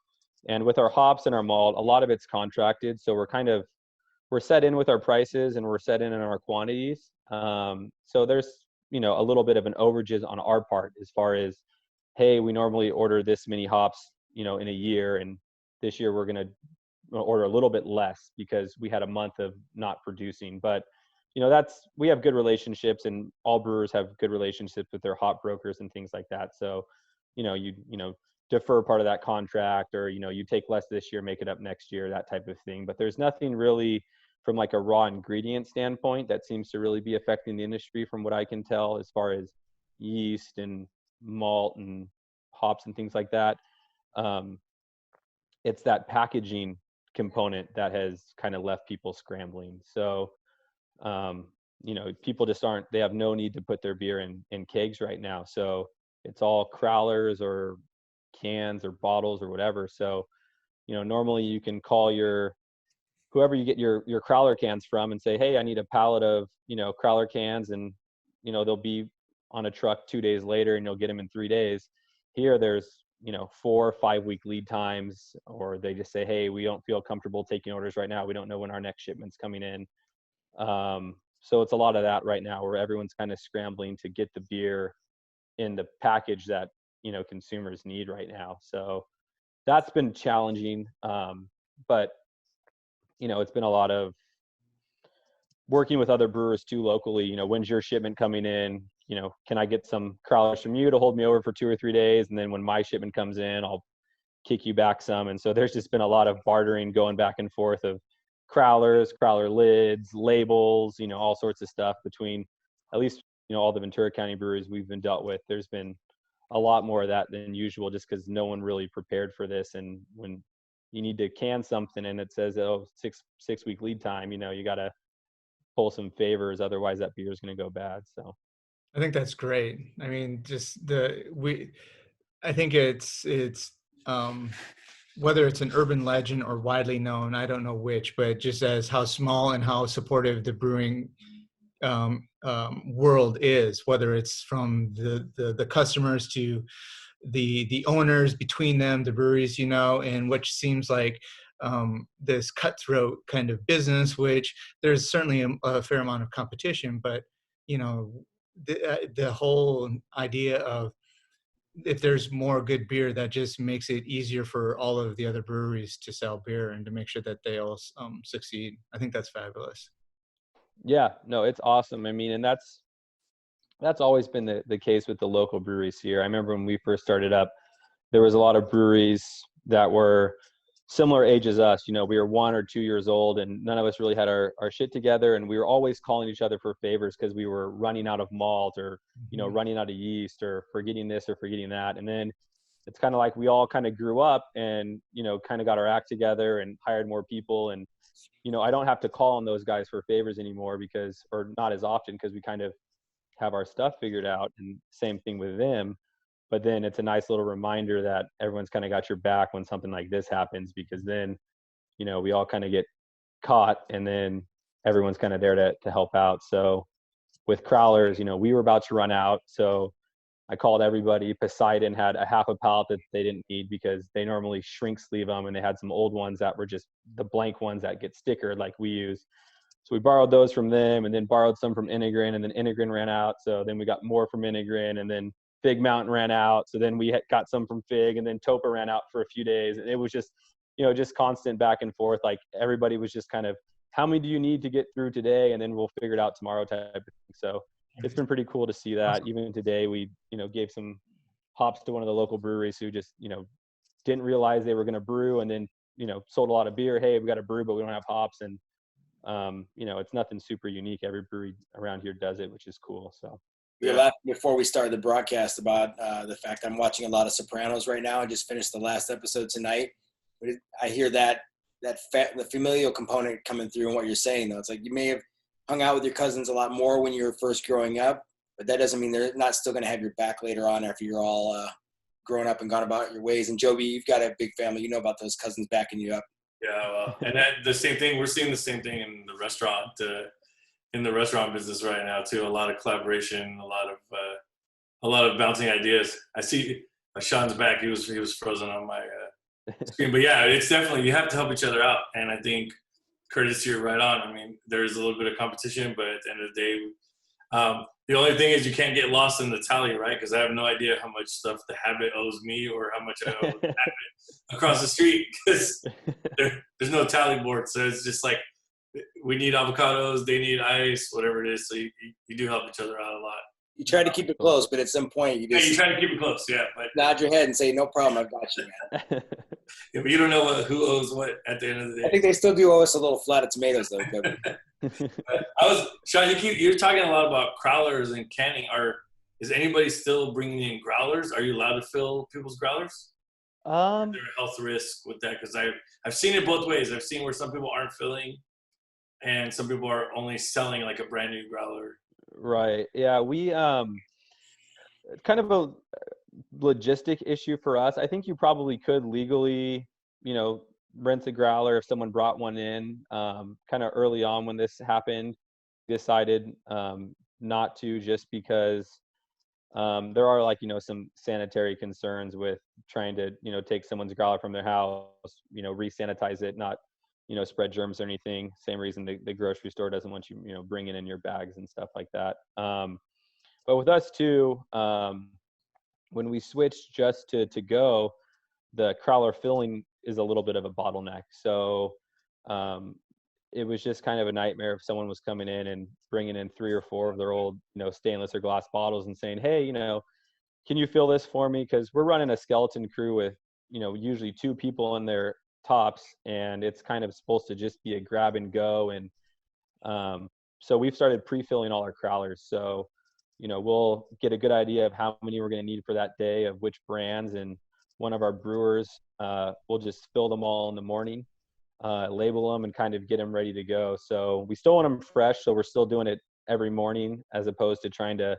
And with our hops and our malt, a lot of it's contracted, so we're set in with our prices and we're set in our quantities. So there's a little bit of an overages on our part as far as, hey, we normally order this many hops in a year, and this year we're going to order a little bit less because we had a month of not producing. But we have good relationships, and all brewers have good relationships with their hop brokers and things like that. So you defer part of that contract, or you take less this year, make it up next year, that type of thing. But there's nothing really from like a raw ingredient standpoint that seems to really be affecting the industry from what I can tell, as far as yeast and malt and hops and things like that. It's that packaging component that has kind of left people scrambling. So people just they have no need to put their beer in kegs right now. So it's all crowlers or cans or bottles or whatever. So normally you can call whoever you get your crowler cans from and say, hey, I need a pallet of crowler cans, and they'll be on a truck 2 days later, and you'll get them in 3 days. Here there's 4 or 5 week lead times, or they just say, hey, we don't feel comfortable taking orders right now, we don't know when our next shipment's coming in. So it's a lot of that right now, where everyone's kind of scrambling to get the beer in the package that consumers need right now. So that's been challenging, but it's been a lot of working with other brewers too locally. When's your shipment coming in? Can I get some crowlers from you to hold me over for 2 or 3 days, and then when my shipment comes in, I'll kick you back some. And so there's just been a lot of bartering going back and forth of crowlers, crowler lids, labels, all sorts of stuff between at least all the Ventura County breweries we've been dealt with. There's been a lot more of that than usual, just because no one really prepared for this. And when you need to can something and it says, oh, six week lead time, you got to pull some favors, otherwise that beer is going to go bad. So I think that's great. I mean, I think it's whether it's an urban legend or widely known, I don't know which, but just as how small and how supportive the brewing world is, whether it's from the customers to the owners, between them, the breweries, and which seems like this cutthroat kind of business, which there's certainly a fair amount of competition, but the whole idea of, if there's more good beer, that just makes it easier for all of the other breweries to sell beer and to make sure that they all succeed. I think that's fabulous. Yeah, no, it's awesome. I mean, and that's always been the case with the local breweries here. I remember when we first started up, there was a lot of breweries that were similar age as us. We were 1 or 2 years old, and none of us really had our shit together, and we were always calling each other for favors because we were running out of malt, or running out of yeast, or forgetting this or forgetting that. And then it's kind of like we all kind of grew up and kind of got our act together and hired more people, and I don't have to call on those guys for favors anymore, or not as often, because we kind of have our stuff figured out. And same thing with them. but then it's a nice little reminder that everyone's kind of got your back when something like this happens, because then, we all kind of get caught, and then everyone's kind of there to help out. So with crowlers, we were about to run out. So I called everybody. Poseidon had a half a pallet that they didn't need because they normally shrink sleeve them, and they had some old ones that were just the blank ones that get stickered like we use. So we borrowed those from them, and then borrowed some from Integrin, and then Integrin ran out. So then we got more from Integrin, and then Fig Mountain ran out. So then we got some from Fig, and then Topa ran out for a few days. And it was just, just constant back and forth. Like everybody was just kind of, how many do you need to get through today? And then we'll figure it out tomorrow type of thing. So it's been pretty cool to see that. Even today, we, gave some hops to one of the local breweries who just, didn't realize they were going to brew, and then, sold a lot of beer. Hey, we got a brew, but we don't have hops. And, it's nothing super unique. Every brewery around here does it, which is cool. So we were laughing before we started the broadcast about the fact I'm watching a lot of Sopranos right now. I just finished the last episode tonight. But I hear the familial component coming through in what you're saying, though. It's like you may have hung out with your cousins a lot more when you were first growing up, but that doesn't mean they're not still going to have your back later on after you're all grown up and gone about your ways. And Joby, you've got a big family. You know about those cousins backing you up. Yeah, well, and the same thing. We're seeing the same thing in the restaurant business right now too. A lot of collaboration, a lot of bouncing ideas. I see Shaun's back. He was frozen on my screen, but yeah, it's definitely, you have to help each other out. And I think Curtis, you're right on. I mean, there's a little bit of competition, but at the end of the day, the only thing is you can't get lost in the tally, right? Because I have no idea how much stuff the Habit owes me or how much I owe the Habit across the street, because there's no tally board. So it's just like, we need avocados, they need ice, whatever it is. So you do help each other out a lot. You try to keep it close, but at some point you you try to keep it close, yeah. But nod your head and say, no problem, I've got you, man. Yeah, but you don't know who owes what at the end of the day. I think they still do owe us a little flat of tomatoes, though. Shaun, you're talking a lot about crowlers and canning. Is anybody still bringing in growlers? Are you allowed to fill people's growlers? Is there a health risk with that? Because I've seen it both ways. I've seen where some people aren't filling, and some people are only selling like a brand new growler. Right. Yeah. We kind of a logistic issue for us. I think you probably could legally, rent a growler if someone brought one in. Kind of early on when this happened, decided not to, just because there are some sanitary concerns with trying to take someone's growler from their house, re-sanitize it, not spread germs or anything. Same reason the grocery store doesn't want you bringing in your bags and stuff like that. But with us too, when we switched just to go, the crowler filling is a little bit of a bottleneck. So it was just kind of a nightmare if someone was coming in and bringing in 3 or 4 of their old stainless or glass bottles and saying, hey, can you fill this for me? Because we're running a skeleton crew with usually 2 people in their tops, and it's kind of supposed to just be a grab and go. And so we've started pre-filling all our crowlers. So we'll get a good idea of how many we're going to need for that day, of which brands, and one of our brewers will just fill them all in the morning, label them, and kind of get them ready to go. So we still want them fresh, so we're still doing it every morning as opposed to trying to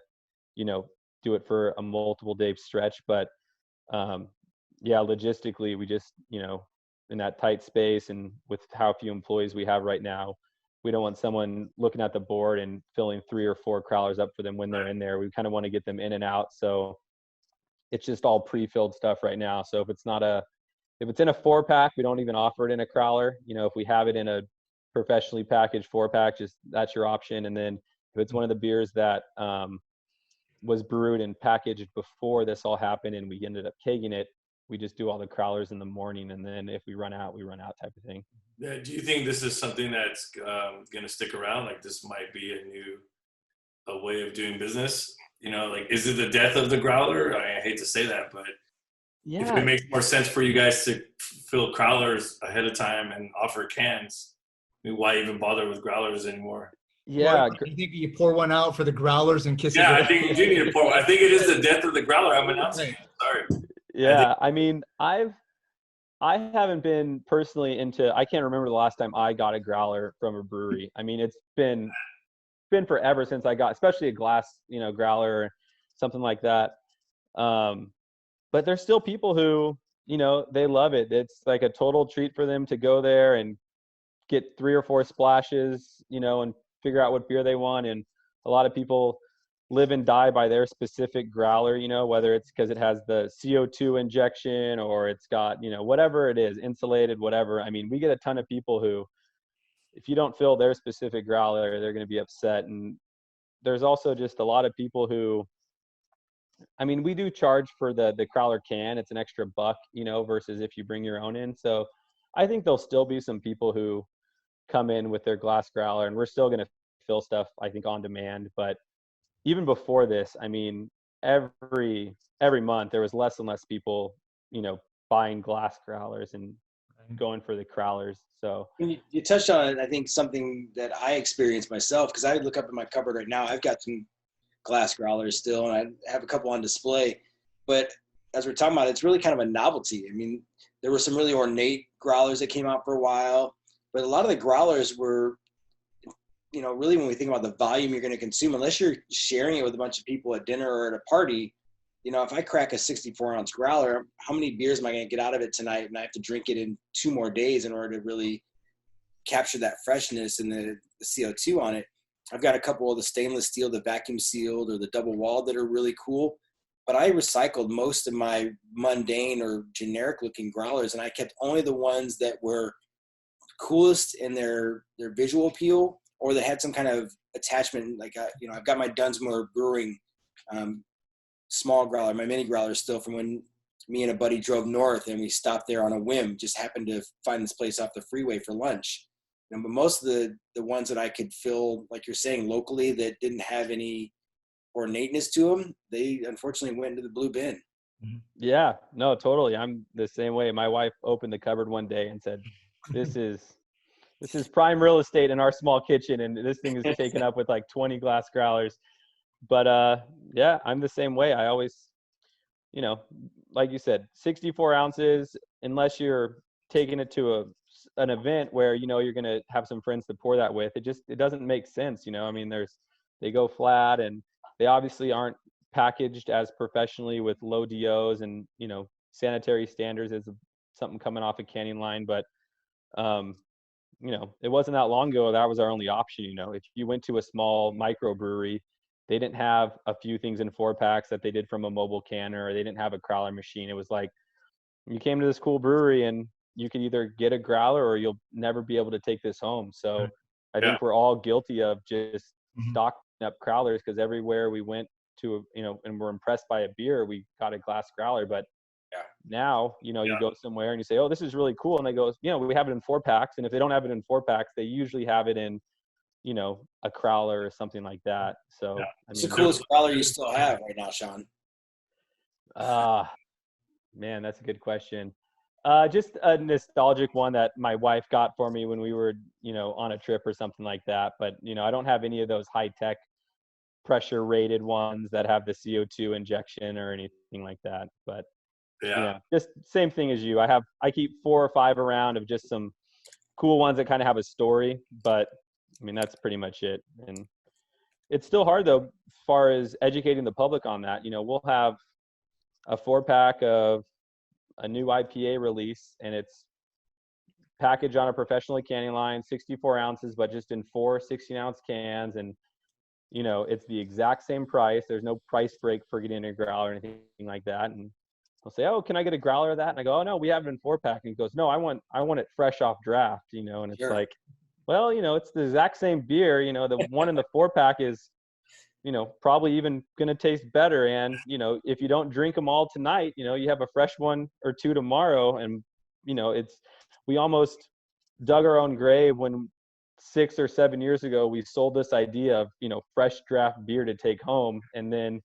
do it for a multiple day stretch. But yeah, logistically, we just in that tight space and with how few employees we have right now, we don't want someone looking at the board and filling 3 or 4 crowlers up for them when they're in there. We kind of want to get them in and out. So it's just all pre-filled stuff right now. So if it's in a 4-pack, we don't even offer it in a crowler. If we have it in a professionally packaged 4-pack, that's your option. And then if it's one of the beers that was brewed and packaged before this all happened and we ended up kegging it, we just do all the crowlers in the morning. And then if we run out, we run out type of thing. Do you think this is something that's going to stick around? Like this might be a way of doing business? Is it the death of the growler? I hate to say that, but if it makes more sense for you guys to fill crowlers ahead of time and offer cans, why even bother with growlers anymore? Yeah. You think you pour one out for the growlers and kiss it? Yeah, I think you do need to pour. I think it is the death of the growler. I'm announcing it. Sorry. Yeah, I mean, I haven't been personally I can't remember the last time I got a growler from a brewery. I mean, it's been forever since I got, especially a glass, growler or something like that. but there's still people who, they love it. It's like a total treat for them to go there and get 3 or 4 splashes, and figure out what beer they want. And a lot of people live and die by their specific growler, whether it's because it has the CO2 injection or it's got, whatever it is, insulated, whatever. I mean, we get a ton of people who, if you don't fill their specific growler, they're going to be upset. And there's also just a lot of people who, I mean, we do charge for the growler can. It's an extra buck, versus if you bring your own in. So I think there'll still be some people who come in with their glass growler, and we're still going to fill stuff, I think, on demand. But even before this, I mean, every month there was less and less people, buying glass growlers and going for the growlers. So You touched on, I think, something that I experienced myself, because I look up in my cupboard right now. I've got some glass growlers still, and I have a couple on display. But as we're talking about, it's really kind of a novelty. I mean, there were some really ornate growlers that came out for a while, but a lot of the growlers were, really when we think about the volume you're going to consume, unless you're sharing it with a bunch of people at dinner or at a party, if I crack a 64-ounce growler, how many beers am I going to get out of it tonight? And I have to drink it in 2 more days in order to really capture that freshness and the CO2 on it. I've got a couple of the stainless steel, the vacuum sealed or the double walled that are really cool. But I recycled most of my mundane or generic looking growlers, and I kept only the ones that were coolest in their visual appeal, or that had some kind of attachment. Like, I've got my Dunsmore Brewing small growler, my mini growler still from when me and a buddy drove north and we stopped there on a whim, just happened to find this place off the freeway for lunch. But most of the ones that I could fill, like you're saying, locally that didn't have any ornateness to them, they unfortunately went into the blue bin. Yeah, no, totally. I'm the same way. My wife opened the cupboard one day and said, this is prime real estate in our small kitchen, and this thing is taken up with like 20 glass growlers. But yeah, I'm the same way. I always, like you said, 64 ounces, unless you're taking it to an event where, you're going to have some friends to pour that with, it doesn't make sense. I mean, they go flat, and they obviously aren't packaged as professionally with low DOs and, sanitary standards as something coming off a canning line. But, it wasn't that long ago that was our only option. If you went to a small microbrewery, they didn't have a few things in 4-packs that they did from a mobile canner, or they didn't have a growler machine. It was like, you came to this cool brewery and you can either get a growler or you'll never be able to take this home. So I think we're all guilty of just stocking up growlers, because everywhere we went to, and we're impressed by a beer, we got a glass growler. But now, you go somewhere and you say, oh, this is really cool. And they go, we have it in 4-packs. And if they don't have it in 4-packs, they usually have it in, a growler or something like that. So I What's mean, the coolest growler you still have right now, Shaun? Man, that's a good question. Just a nostalgic one that my wife got for me when we were, on a trip or something like that. But, I don't have any of those high-tech pressure rated ones that have the CO2 injection or anything like that. But just same thing as you. I keep 4 or 5 around of just some cool ones that kind of have a story. But I mean, that's pretty much it. And it's still hard though, as far as educating the public on that. We'll have a 4-pack of a new IPA release, and it's packaged on a professionally canning line, 64 ounces, but just in 4 16-ounce cans. And, it's the exact same price. There's no price break for getting a growler or anything like that. And I'll say, oh, can I get a growler of that? And I go, oh no, we have it in 4-pack. And he goes, no, I want it fresh off draft, and it's like, well, it's the exact same beer. The one in the 4-pack is, probably even going to taste better. And, if you don't drink them all tonight, you have a fresh one or 2 tomorrow. And, we almost dug our own grave when 6 or 7 years ago, we sold this idea of, fresh draft beer to take home. And then,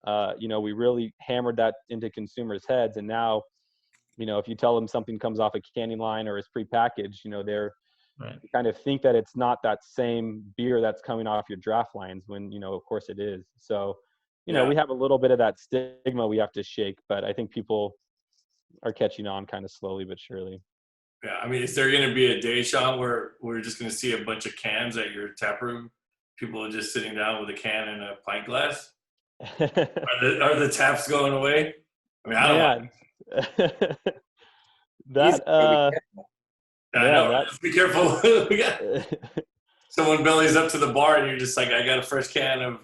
we really hammered that into consumers' heads. And now, if you tell them something comes off a canning line or is prepackaged, they're, you kind of think that it's not that same beer that's coming off your draft lines when, of course it is. So, we have a little bit of that stigma we have to shake, but I think people are catching on kind of slowly but surely. Yeah, I mean, is there going to be a day, Shaun, where we're just going to see a bunch of cans at your tap room? People are just sitting down with a can and a pint glass? Are the taps going away? I mean, I don't want. That I man, know. that Just be careful. We got someone bellies up to the bar, and you're just like, I got a fresh can of.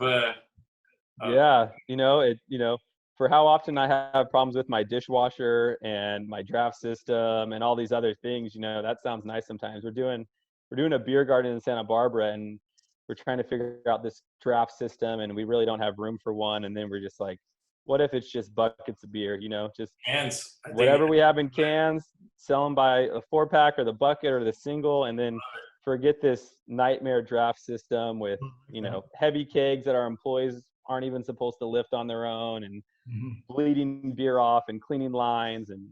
yeah, for how often I have problems with my dishwasher and my draft system and all these other things, that sounds nice sometimes. We're doing a beer garden in Santa Barbara, and we're trying to figure out this draft system, and we really don't have room for one. And then we're just like, what if it's just buckets of beer, just cans. whatever we have in cans, sell them by a 4-pack or the bucket or the single, and then forget this nightmare draft system with, heavy kegs that our employees aren't even supposed to lift on their own, and bleeding beer off and cleaning lines, and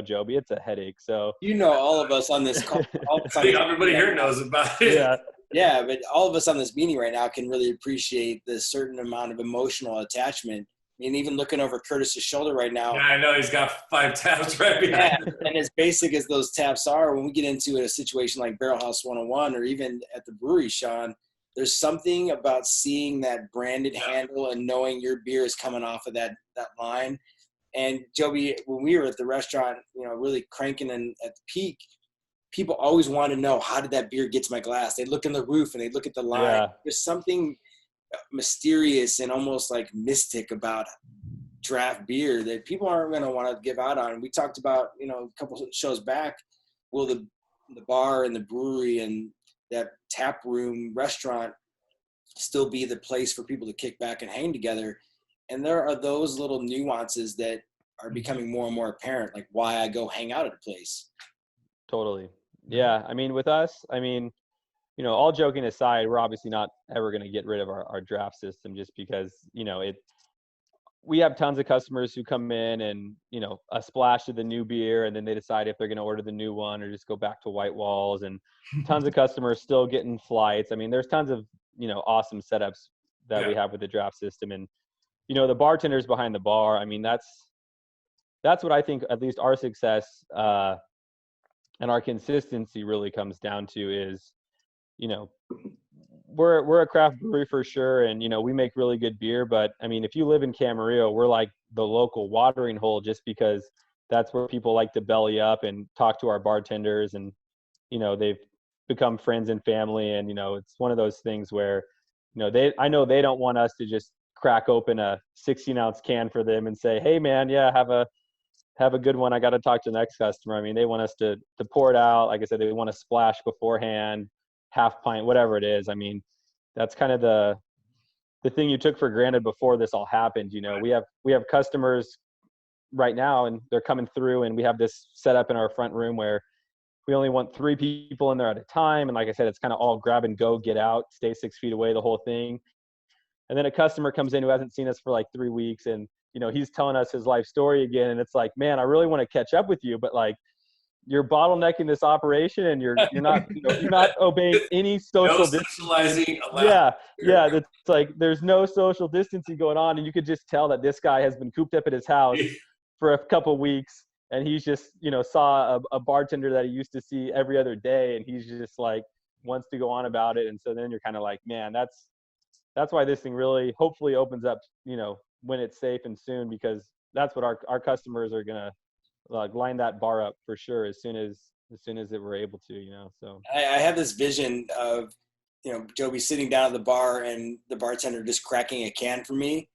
Joby, it's a headache. So all of us on this call, I think everybody here knows about it. Yeah, but all of us on this meeting right now can really appreciate the certain amount of emotional attachment. I mean, even looking over Curtis's shoulder right now. Yeah, I know he's got 5 taps right behind him. And as basic as those taps are, when we get into a situation like Barrel House 101 or even at the brewery, Shaun, there's something about seeing that branded handle and knowing your beer is coming off of that line. And Joby, when we were at the restaurant, really cranking at the peak, people always want to know, how did that beer get to my glass? They look in the roof and they look at the line. Yeah. There's something mysterious and almost like mystic about draft beer that people aren't going to want to give out on. We talked about, a couple of shows back, will the bar and the brewery and that tap room restaurant still be the place for people to kick back and hang together? And there are those little nuances that are becoming more and more apparent, like why I go hang out at a place. Totally. Yeah. I mean, with us, all joking aside, we're obviously not ever going to get rid of our draft system, just because, we have tons of customers who come in and, a splash of the new beer, and then they decide if they're going to order the new one or just go back to white walls, and tons of customers still getting flights. I mean, there's tons of, awesome setups that we have with the draft system. And, the bartenders behind the bar, I mean, that's what I think at least our success and our consistency really comes down to is, we're a craft brewery for sure, and we make really good beer. But I mean, if you live in Camarillo, we're like the local watering hole, just because that's where people like to belly up and talk to our bartenders, and they've become friends and family. And it's one of those things where I know they don't want us to just crack open a 16-ounce can for them and say, hey man, yeah, have a good one, I got to talk to the next customer. I mean, they want us to pour it out. Like I said, they want to splash beforehand, half pint, whatever it is. I mean, that's kind of the thing you took for granted before this all happened. We have customers right now, and they're coming through, and we have this set up in our front room where we only want 3 people in there at a time. And like I said, it's kind of all grab and go, get out, stay 6 feet away, the whole thing. And then a customer comes in who hasn't seen us for like 3 weeks, and he's telling us his life story again. And it's like, man, I really want to catch up with you, but like, you're bottlenecking this operation, and you're not you're not obeying any social distancing. Yeah. It's like there's no social distancing going on, and you could just tell that this guy has been cooped up at his house for a couple of weeks, and he's just saw a bartender that he used to see every other day, and he's just like wants to go on about it. And so then you're kind of like, man, that's why this thing really hopefully opens up, when it's safe and soon, because that's what our customers are gonna line that bar up for sure as soon as it we're able to. So I have this vision of Joby sitting down at the bar and the bartender just cracking a can for me.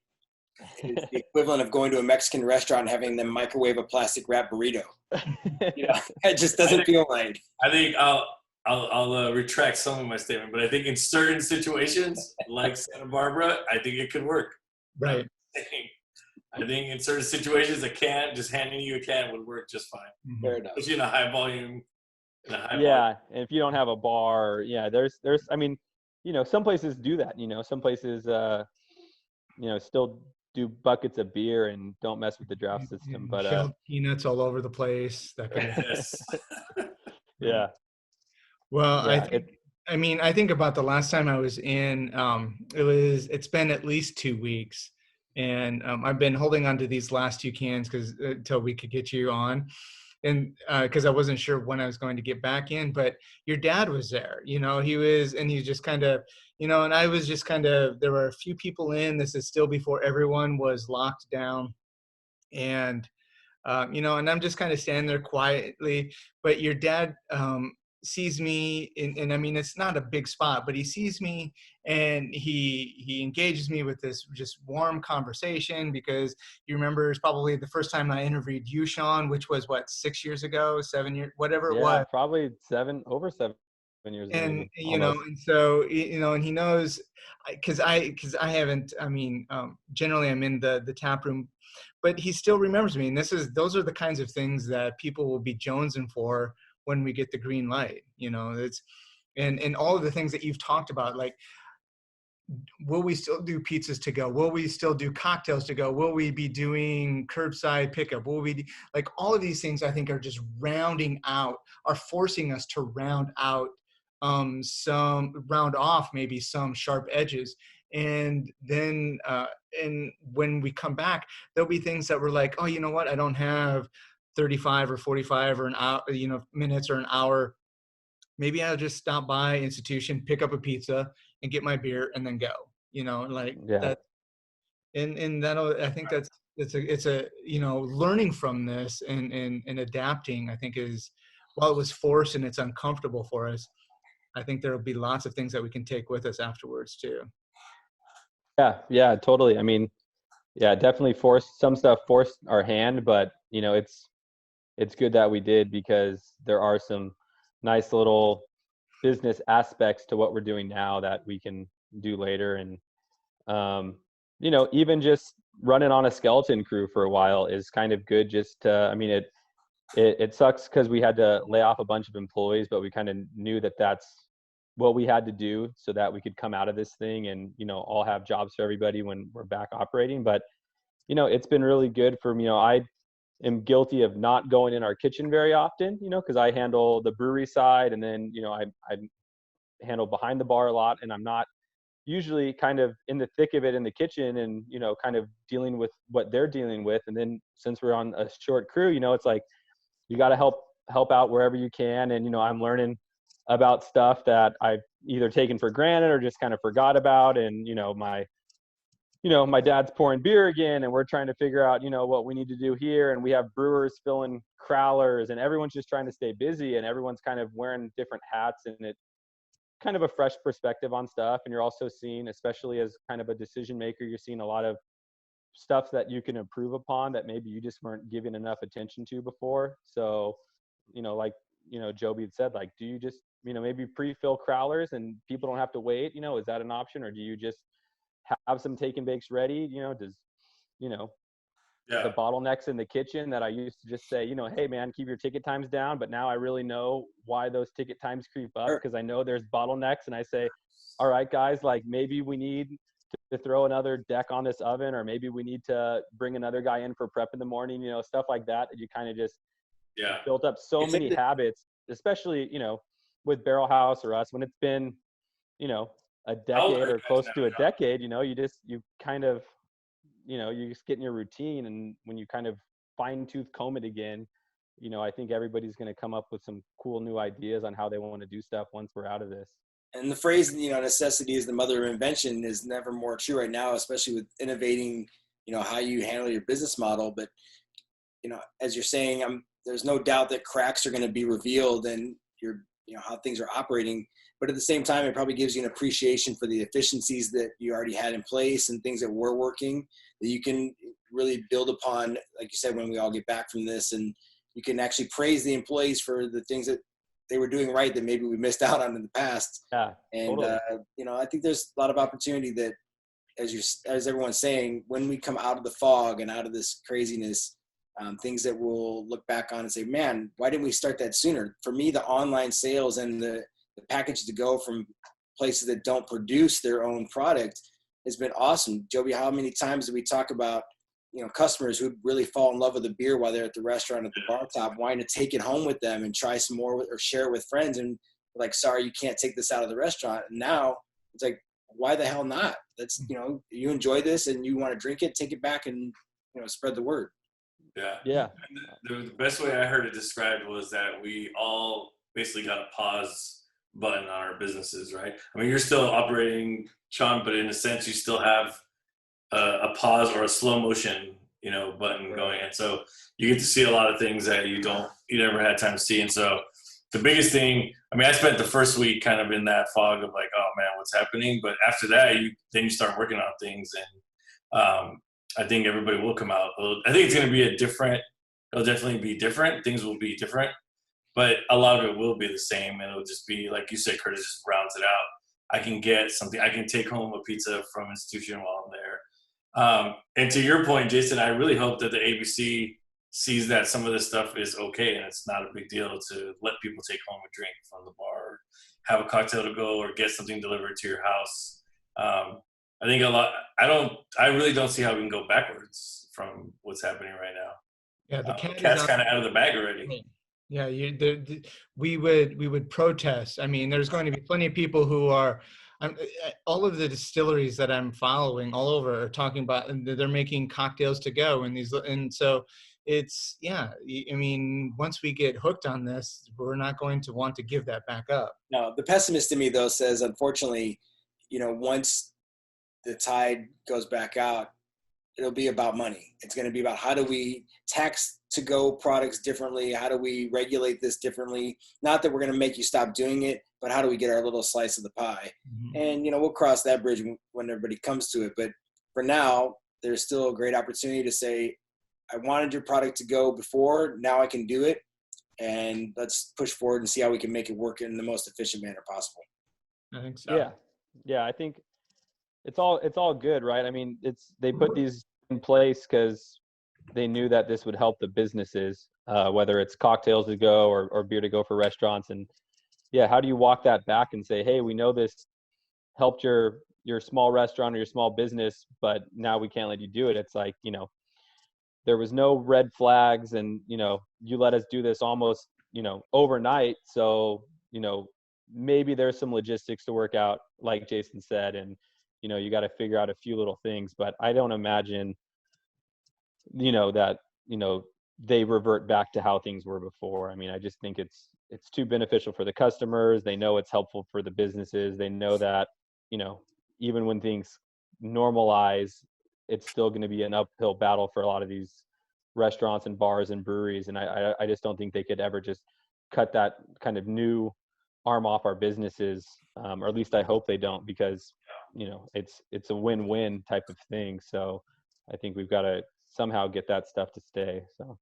It's the equivalent of going to a Mexican restaurant and having them microwave a plastic wrap burrito. It just doesn't feel right. I think I'll retract some of my statement, but I think in certain situations, like Santa Barbara, I think it could work. Right. I think in certain situations, just handing you a can would work just fine. Fair enough. Especially in a high volume. And if you don't have a bar, there's I mean, some places do that. Some places still do buckets of beer and don't mess with the draft system. But shelled peanuts all over the place. That kind of yeah. Well, I think about the last time I was in, it's been at least 2 weeks, and I've been holding on to these last 2 cans until we could get you on, and because I wasn't sure when I was going to get back in. But your dad was there, he was, and he just kind of, and I was just kind of, there were a few people in. This is still before everyone was locked down, And and I'm just kind of standing there quietly, but your dad sees me, and I mean, it's not a big spot, but he sees me, and he engages me with this just warm conversation, because you remember it's probably the first time I interviewed you, Shaun, which was what, 6 years ago, 7 years, whatever it Yeah, was. probably over 7 years ago, And maybe almost. and so and he knows, because I haven't, I mean, generally I'm in the tap room, but he still remembers me, and those are the kinds of things that people will be jonesing for when we get the green light. It's and all of the things that you've talked about, like, will we still do pizzas to go? Will we still do cocktails to go? Will we be doing curbside pickup? Will we like, all of these things I think are just are forcing us to round out, round off maybe some sharp edges. And then and when we come back, there'll be things that we're like, oh, you know what? I don't have 35 or 45 or an hour, minutes or an hour. Maybe I'll just stop by institution, pick up a pizza and get my beer and then go, like Yeah. that. And I think it's a learning from this, and adapting, I think, is, while it was forced and it's uncomfortable for us, I think there'll be lots of things that we can take with us afterwards too. Yeah, totally. I mean, yeah, definitely some stuff forced our hand, but it's good that we did, because there are some nice little business aspects to what we're doing now that we can do later. And even just running on a skeleton crew for a while is kind of good. Just I mean, it sucks because we had to lay off a bunch of employees, but we kind of knew that that's what we had to do so that we could come out of this thing and all have jobs for everybody when we're back operating. But it's been really good for me. I am guilty of not going in our kitchen very often, because I handle the brewery side, and then I handle behind the bar a lot, and I'm not usually kind of in the thick of it in the kitchen, and kind of dealing with what they're dealing with. And then since we're on a short crew, it's like you got to help out wherever you can. And I'm learning about stuff that I've either taken for granted or just kind of forgot about. And my dad's pouring beer again, and we're trying to figure out what we need to do here. And we have brewers filling crowlers, and everyone's just trying to stay busy, and everyone's kind of wearing different hats, and it kind of a fresh perspective on stuff. And you're also seeing, especially as kind of a decision maker, you're seeing a lot of stuff that you can improve upon that maybe you just weren't giving enough attention to before. So like Joby had said, like, do you just maybe pre-fill crowlers and people don't have to wait? Is that an option? Or do you just have some take and bakes ready? Does the bottlenecks in the kitchen that I used to just say, hey man, keep your ticket times down, but now I really know why those ticket times creep up, because I know there's bottlenecks. And I say, all right guys, like, maybe we need to throw another deck on this oven, or maybe we need to bring another guy in for prep in the morning, stuff like that you kind of just built up so many habits, especially with Barrel House or us, when it's been a decade or close to a decade. You kind of you just get in your routine, and when you kind of fine-tooth comb it again, I think everybody's going to come up with some cool new ideas on how they want to do stuff once we're out of this. And the phrase, necessity is the mother of invention, is never more true right now, especially with innovating, how you handle your business model. But, as you're saying, there's no doubt that cracks are going to be revealed, and how things are operating. But at the same time, it probably gives you an appreciation for the efficiencies that you already had in place and things that were working that you can really build upon, like you said, when we all get back from this. And you can actually praise the employees for the things that they were doing right that maybe we missed out on in the past. Yeah, and totally. I think there's a lot of opportunity that, as everyone's saying, when we come out of the fog and out of this craziness, things that we'll look back on and say, man, why didn't we start that sooner? For me, the online sales and the package to go from places that don't produce their own product has been awesome. Joby, how many times do we talk about customers who really fall in love with the beer while they're at the restaurant at the bar top, wanting to take it home with them and try some more or share it with friends, and like, sorry, you can't take this out of the restaurant. And now it's like, why the hell not? That's, you enjoy this and you want to drink it, take it back and, spread the word. Yeah. The best way I heard it described was that we all basically got a pause button on our businesses, right? I mean, you're still operating, Shaun, but in a sense, you still have a pause or a slow motion button going. And so you get to see a lot of things that you never had time to see. And so the biggest thing, I spent the first week kind of in that fog of like, oh man, what's happening? But after that, you start working on things, and I think everybody will come out. I think it's going to be it'll definitely be different. Things will be different, but a lot of it will be the same. And it'll just be, like you said, Curtis, just rounds it out. I can get something, I can take home a pizza from institution while I'm there. And to your point, Jason, I really hope that the ABC sees that some of this stuff is okay and it's not a big deal to let people take home a drink from the bar, or have a cocktail to go, or get something delivered to your house. I think I really don't see how we can go backwards from what's happening right now. Yeah, the cat's kind of out of the bag already. Yeah, we would protest. There's going to be plenty of people who are, all of the distilleries that I'm following all over are talking about, and they're making cocktails to go, and so it's, once we get hooked on this, we're not going to want to give that back up. No, the pessimist in me though says, unfortunately, once the tide goes back out, it'll be about money. It's going to be about how do we tax to-go products differently? How do we regulate this differently? Not that we're going to make you stop doing it, but how do we get our little slice of the pie? Mm-hmm. And, we'll cross that bridge when everybody comes to it. But for now, there's still a great opportunity to say, I wanted your product to go before, now I can do it. And let's push forward and see how we can make it work in the most efficient manner possible. I think so. Yeah. I think it's all good, right? They put these in place because they knew that this would help the businesses, whether it's cocktails to go or beer to go for restaurants. And how do you walk that back and say, hey, we know this helped your small restaurant or your small business, but now we can't let you do it. It's like, there was no red flags, and, you let us do this almost, overnight. So, maybe there's some logistics to work out, like Jason said, and, you got to figure out a few little things, but I don't imagine, that, they revert back to how things were before. I just think it's too beneficial for the customers. They know it's helpful for the businesses. They know that, even when things normalize, it's still going to be an uphill battle for a lot of these restaurants and bars and breweries. And I just don't think they could ever just cut that kind of new arm off our businesses. Or at least I hope they don't, because, it's a win-win type of thing. So I think we've got to somehow get that stuff to stay. So.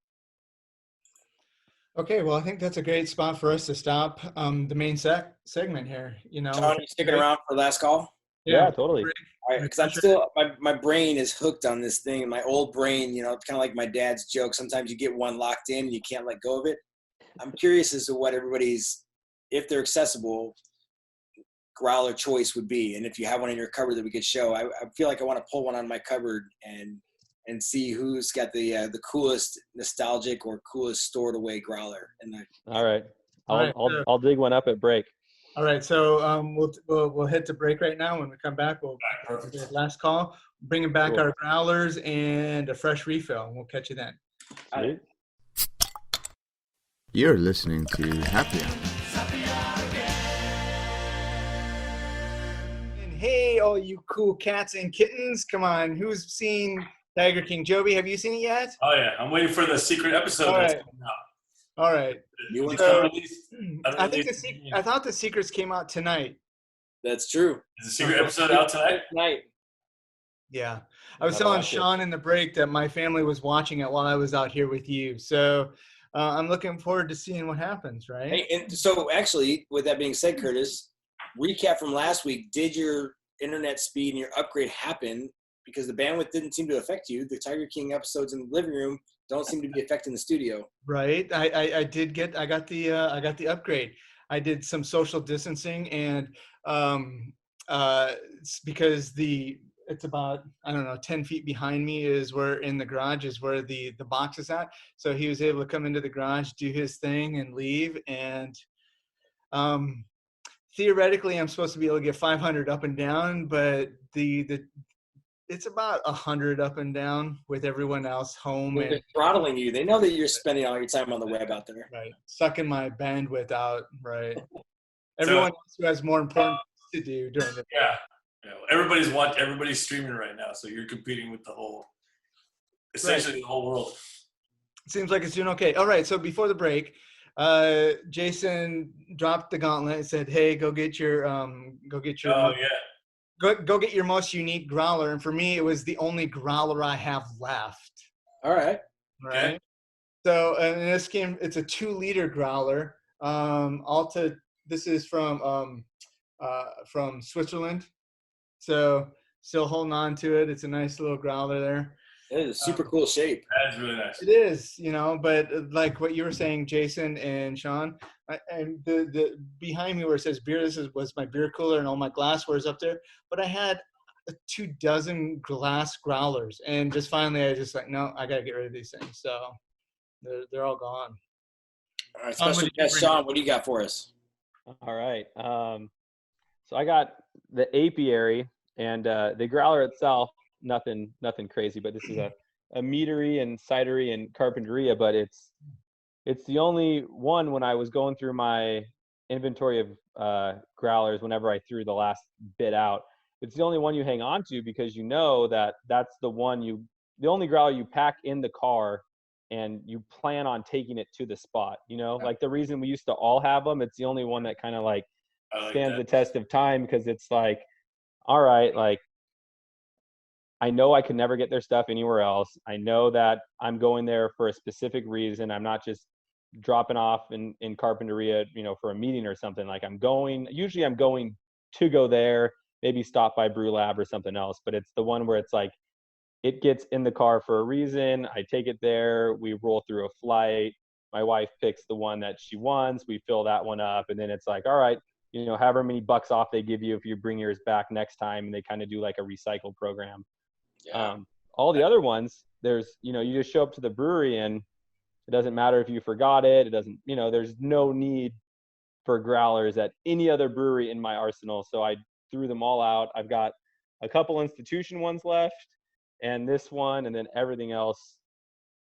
Okay, well, I think that's a great spot for us to stop the main segment here. Shaun, you sticking around for last call? Yeah, totally. All right, because I'm still, my brain is hooked on this thing. My old brain, kind of like my dad's joke. Sometimes you get one locked in and you can't let go of it. I'm curious as to what everybody's, if they're accessible, growler choice would be. And if you have one in your cupboard that we could show, I feel like I want to pull one on my cupboard and see who's got the coolest nostalgic or coolest stored away growler. All right. I'll dig one up at break. All right, so we'll hit to break right now. When we come back, we'll do the last call, bringing back our growlers and a fresh refill. We'll catch you then. Sweet. You're listening to Happy Hour. And hey, all you cool cats and kittens, come on! Who's seen Tiger King? Joby, have you seen it yet? Oh yeah, I'm waiting for the secret episode. All right. All right. I thought the secrets came out tonight. That's true. Is the secret episode out tonight? Tonight. Yeah. I was telling Shaun in the break that my family was watching it while I was out here with you. So I'm looking forward to seeing what happens, right? Hey, and so actually, with that being said, Curtis, recap from last week, did your internet speed and your upgrade happen? Because the bandwidth didn't seem to affect you. The Tiger King episodes in the living room don't seem to be affecting the studio. Right. I got the upgrade. I did some social distancing, and because it's about, 10 feet behind me is where in the garage is where the box is at. So he was able to come into the garage, do his thing and leave. And theoretically I'm supposed to be able to get 500 up and down, but it's about 100 up and down with everyone else home. Well, they're throttling you. They know that you're spending all your time on the web out there. Right. Sucking my bandwidth out. Right. Everyone else who has more important things to do during the day. Yeah. Everybody's streaming right now, so you're competing with the whole essentially the whole world. Seems like it's doing okay. All right. So before the break, Jason dropped the gauntlet and said, "Hey, go get your Oh yeah. go get your most unique growler." And for me, it was the only growler I have left. All right. Right. Okay. So and it's a 2-liter growler. Alta. This is from Switzerland. So still holding on to it. It's a nice little growler there. It is a super cool shape. That is really nice. It is, but like what you were saying, Jason and Shaun, and the behind me where it says beer, was my beer cooler and all my glassware is up there. But I had 24 glass growlers, and just finally I just like, no, I gotta get rid of these things. So they're all gone. All right, special guest Shaun, what do you got for us? All right. So I got the apiary, and the growler itself, nothing crazy, but this is a meadery and cidery and carpinteria, but it's the only one. When I was going through my inventory of growlers, whenever I threw the last bit out, it's the only one you hang on to, because you know that that's the only growler you pack in the car and you plan on taking it to the spot, like the reason we used to all have them. It's the only one that kind of like stands the test of time, because it's like, all right, like, I know I can never get their stuff anywhere else. I know that I'm going there for a specific reason. I'm not just dropping off in Carpinteria, for a meeting or something. Like usually I'm going to go there, maybe stop by Brew Lab or something else. But it's the one where it's like, it gets in the car for a reason. I take it there. We roll through a flight. My wife picks the one that she wants. We fill that one up. And then it's like, all right, however many bucks off they give you if you bring yours back next time. And they kind of do like a recycle program. Yeah. All the other ones, there's, you just show up to the brewery and it doesn't matter if you forgot it. It doesn't, there's no need for growlers at any other brewery in my arsenal. So I threw them all out. I've got a couple institution ones left and this one, and then everything else,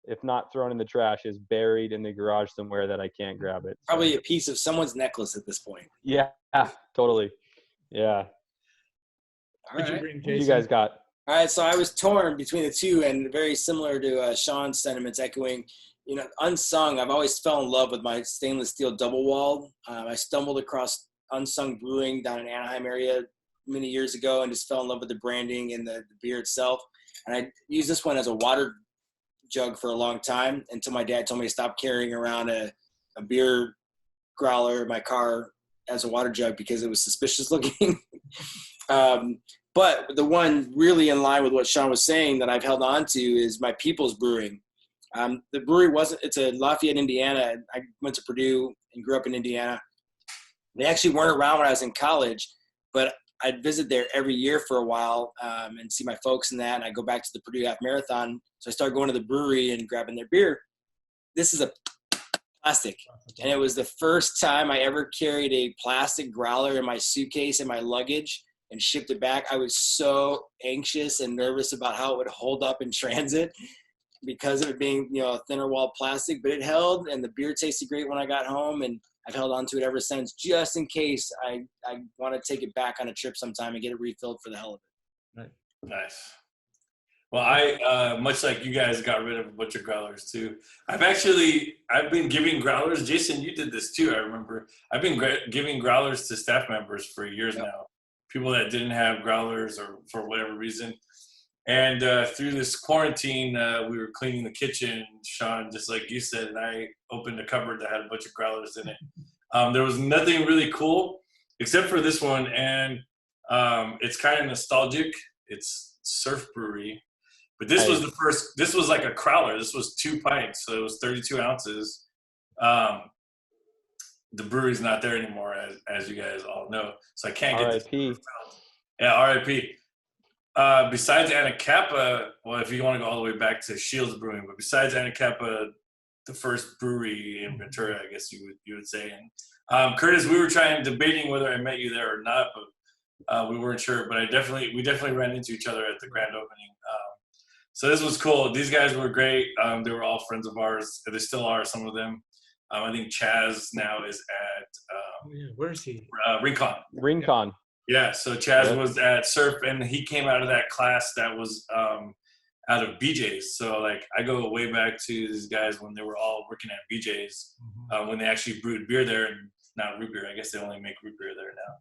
if not thrown in the trash, is buried in the garage somewhere that I can't grab it. Probably a piece of someone's necklace at this point. Yeah, totally. Yeah. All right. What do you guys got? All right, so I was torn between the two, and very similar to Shaun's sentiments, echoing, Unsung. I've always fell in love with my stainless steel double walled. I stumbled across Unsung Brewing down in Anaheim area many years ago, and just fell in love with the branding and the beer itself. And I used this one as a water jug for a long time until my dad told me to stop carrying around a beer growler in my car as a water jug because it was suspicious looking. But the one really in line with what Shaun was saying that I've held on to is my People's Brewing. The brewery it's in Lafayette, Indiana. I went to Purdue and grew up in Indiana. They actually weren't around when I was in college, but I'd visit there every year for a while and see my folks and that. And I go back to the Purdue Half Marathon. So I started going to the brewery and grabbing their beer. This is a plastic. And it was the first time I ever carried a plastic growler in my suitcase and my luggage and shipped it back. I was so anxious and nervous about how it would hold up in transit because of it being, a thinner walled plastic, but it held, and the beer tasted great when I got home, and I've held on to it ever since, just in case I want to take it back on a trip sometime and get it refilled for the hell of it. Right. Nice. Well, I, much like you guys, got rid of a bunch of growlers too. I've been giving growlers. Jason, you did this too, I remember. I've been giving growlers to staff members for years now. People that didn't have growlers or for whatever reason. And through this quarantine, we were cleaning the kitchen, Shaun, just like you said, and I opened a cupboard that had a bunch of growlers in it. There was nothing really cool except for this one, and it's kind of nostalgic. It's Surf Brewery. But this was this was like a crowler. This was 2 pints, so it was 32 ounces. The brewery's not there anymore, as you guys all know. So I can't get this. Yeah, R.I.P. Besides Anacapa, well, if you want to go all the way back to Shields Brewing, but besides Anacapa, the first brewery in Ventura, I guess you would say. And Curtis, we were debating whether I met you there or not, but we weren't sure. But we definitely ran into each other at the grand opening. So this was cool. These guys were great. They were all friends of ours. They still are, some of them. I think Chaz now is at where is he? Rincon. Yeah, so Chaz was at Surf, and he came out of that class that was out of BJ's. So like I go way back to these guys when they were all working at BJ's, when they actually brewed beer there, and not root beer. I guess they only make root beer there now.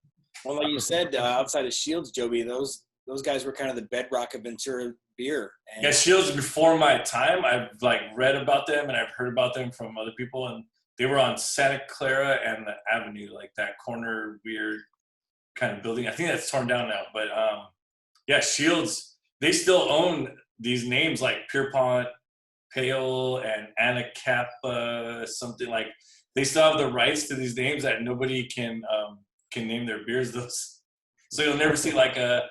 Well, like you said, outside of Shields, Joby, those guys were kind of the bedrock of Ventura beer. And yeah, Shields before my time. I've like read about them and I've heard about them from other people, and they were on Santa Clara and the Avenue, like that corner weird kind of building. I think that's torn down now, but yeah, Shields, they still own these names like Pierpont Pale and Anacapa, something like. They still have the rights to these names that nobody can name their beers those. So you'll never see like a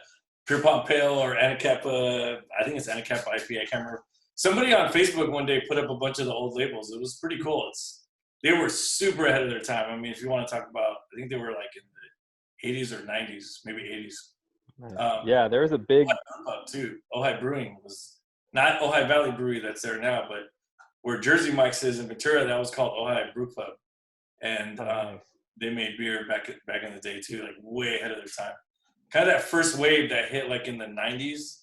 Pierpont Pale or Anacapa. I think it's Anacapa IPA. I can't remember. Somebody on Facebook one day put up a bunch of the old labels. It was pretty cool. They were super ahead of their time. I mean, if you want to talk about, I think they were like in the 80s or 90s, maybe 80s. Yeah, there was a big too. Ojai Brewing was not Ojai Valley Brewery that's there now, but where Jersey Mike's is in Ventura, that was called Ojai Brew Club, and they made beer back in the day too, like way ahead of their time. Kind of that first wave that hit like in the 90s.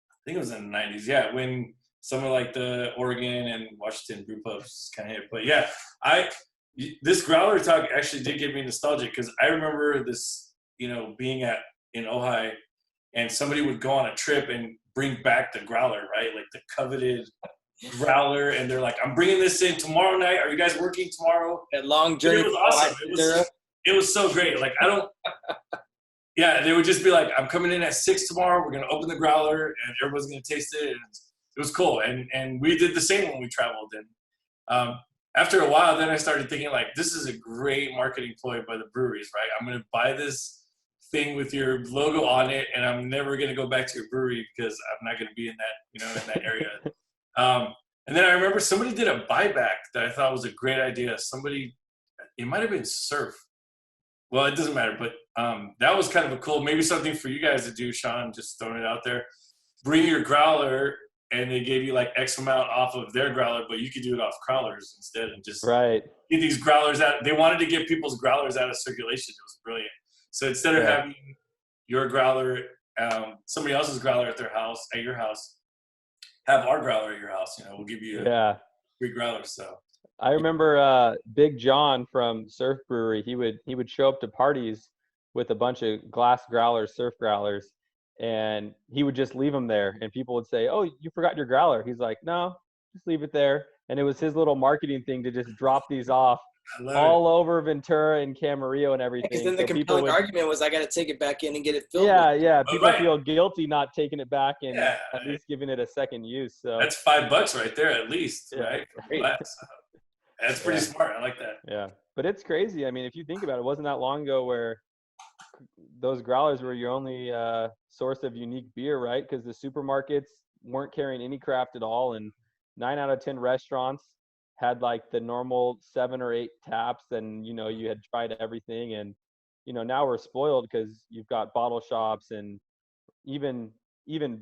I think it was in the 90s. Yeah, when some of like the Oregon and Washington brew pubs kind of hit. But yeah, this growler talk actually did get me nostalgic because I remember this, being in Ojai, and somebody would go on a trip and bring back the growler, right? Like the coveted growler, and they're like, I'm bringing this in tomorrow night. Are you guys working tomorrow? That long journey. It was awesome. It was so great. Like yeah, they would just be like, I'm coming in at 6 tomorrow. We're going to open the growler and everyone's going to taste it. And it was cool. And we did the same when we traveled. And after a while, then I started thinking like, this is a great marketing ploy by the breweries, right? I'm going to buy this thing with your logo on it, and I'm never going to go back to your brewery because I'm not going to be in that, in that area. And then I remember somebody did a buyback that I thought was a great idea. It might have been Surf. Well, it doesn't matter, but that was kind of a cool, maybe something for you guys to do, Shaun, just throwing it out there. Bring your growler, and they gave you like X amount off of their growler, but you could do it off growlers instead and just get these growlers out. They wanted to get people's growlers out of circulation. It was brilliant. So instead of having your growler, somebody else's growler at your house, have our growler at your house. We'll give you a free growler. So I remember Big John from Surf Brewery. He would show up to parties with a bunch of glass growlers, surf growlers, and he would just leave them there. And people would say, "Oh, you forgot your growler." He's like, "No, just leave it there." And it was his little marketing thing to just drop these off all over Ventura and Camarillo and everything. Because then the compelling argument was, I got to take it back in and get it filled. Yeah. People feel guilty not taking it back and at least giving it a second use. So that's $5 right there, at least, right? That's pretty smart. I like that. Yeah, but it's crazy. I mean, if you think about it, wasn't that long ago where those growlers were your only source of unique beer, right? Because the supermarkets weren't carrying any craft at all, and 9 out of 10 restaurants had like the normal 7 or 8 taps, and you had tried everything. And now we're spoiled because you've got bottle shops, and even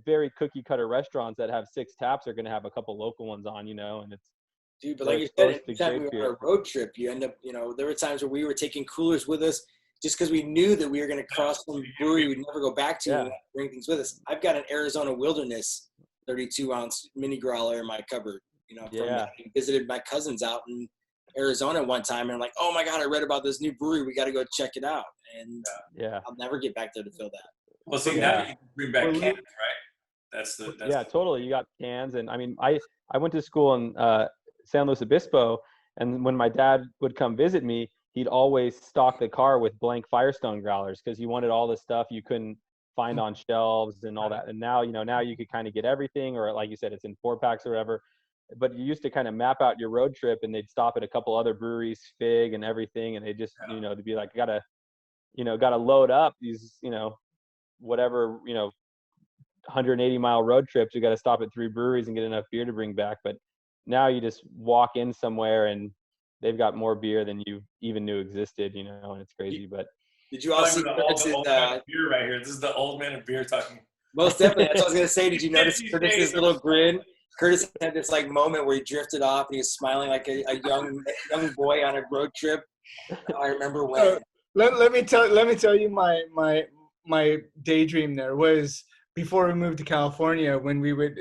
very cookie cutter restaurants that have 6 taps are going to have a couple local ones on, and it's. Dude, but like you said, anytime we were on a road trip, you end up, there were times where we were taking coolers with us just because we knew that we were going to cross some brewery we'd never go back to and bring things with us. I've got an Arizona Wilderness 32-ounce mini growler in my cupboard. I visited my cousins out in Arizona one time, and I'm like, oh my God, I read about this new brewery. We got to go check it out. And I'll never get back there to fill that. Well, see, now you can bring back cans, right? That's totally. You got cans. And I mean, I went to school in San Luis Obispo, and when my dad would come visit me, he'd always stock the car with blank Firestone growlers because he wanted all the stuff you couldn't find on shelves and all that. And now, now you could kind of get everything, or like you said, it's in 4-packs or whatever. But you used to kind of map out your road trip, and they'd stop at a couple other breweries, Fig and everything, and they just, they'd be like, gotta load up these, whatever, 180-mile road trips. You got to stop at 3 breweries and get enough beer to bring back. But now you just walk in somewhere and they've got more beer than you even knew existed, and it's crazy. But did you all see the old man of beer right here? This is the old man of beer talking. Most definitely. That's what I was gonna say. Did you notice Curtis's little grin? Curtis had this like moment where he drifted off and he was smiling like a young boy on a road trip. I remember when. Let me tell you my daydream there was before we moved to California, when we would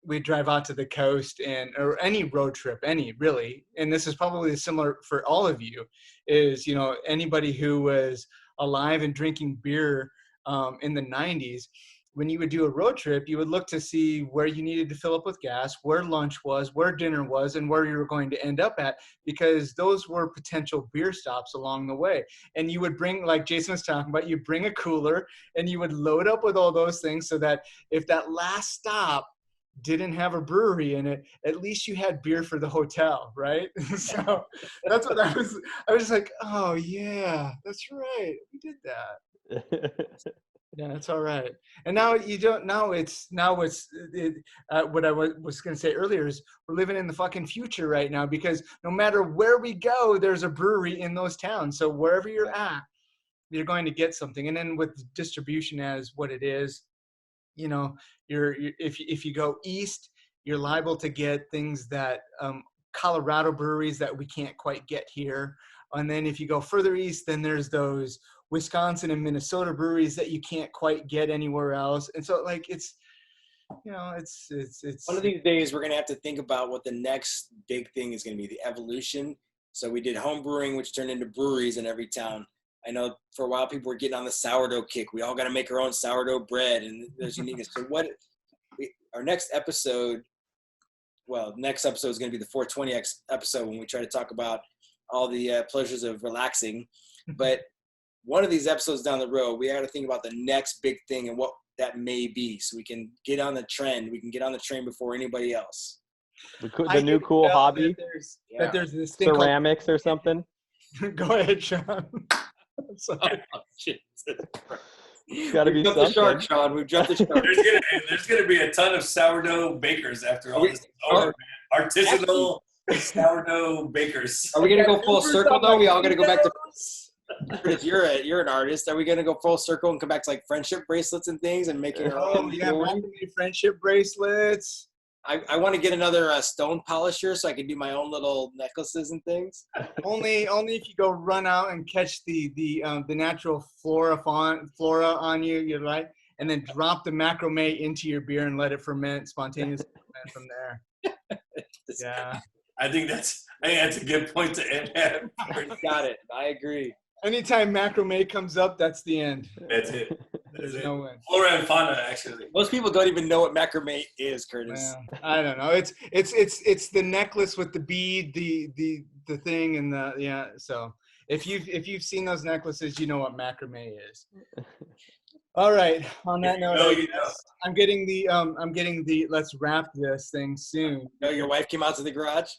we'd drive out to the coast or any road trip, really, and this is probably similar for all of you, is anybody who was alive and drinking beer in the 90s. When you would do a road trip, you would look to see where you needed to fill up with gas, where lunch was, where dinner was, and where you were going to end up at, because those were potential beer stops along the way. And you would bring, like Jason was talking about, you bring a cooler and you would load up with all those things so that if that last stop didn't have a brewery in it, at least you had beer for the hotel, right? So that's what I was just like, oh yeah, that's right, we did that. Yeah, that's all right. And now you don't. Now it's what I was going to say earlier is we're living in the fucking future right now, because no matter where we go, there's a brewery in those towns. So wherever you're at, you're going to get something. And then with distribution as what it is, if you go east, you're liable to get things that Colorado breweries that we can't quite get here. And then if you go further east, then there's those Wisconsin and Minnesota breweries that you can't quite get anywhere else. And so it's one of these days we're going to have to think about what the next big thing is going to be, the evolution. So we did home brewing, which turned into breweries in every town. I know for a while people were getting on the sourdough kick. We all got to make our own sourdough bread, and there's uniqueness. So our next episode is going to be the 420 episode, when we try to talk about all the pleasures of relaxing. But one of these episodes down the road, we got to think about the next big thing and what that may be, so we can get on the trend. We can get on the train before anybody else. The new cool hobby, that there's this thing ceramics or something. Go ahead, Sean. I'm sorry. Oh, Jesus. Got to be something. The shark, Sean. We've jumped the shark. There's gonna be a ton of sourdough bakers after all this is over, man. Artisanal sourdough bakers. Are we gonna go full circle though? We all gonna go back to. If you're an artist, are we gonna go full circle and come back to like friendship bracelets and things and making our own? Yeah, friendship bracelets. I want to get another stone polisher so I can do my own little necklaces and things. Only if you go run out and catch the natural flora on you, you're right, and then drop the macrame into your beer and let it ferment spontaneously from there. Yeah, I think that's a good point to end at. Got it. I agree. Anytime macrame comes up, that's the end. That's it. There's no way. Flora and fauna, actually. Most people don't even know what macrame is, Curtis. Well, I don't know. It's the necklace with the bead, the thing, and So if you've seen those necklaces, you know what macrame is. All right. On that note, I'm getting the let's wrap this thing soon. No, your wife came out to the garage?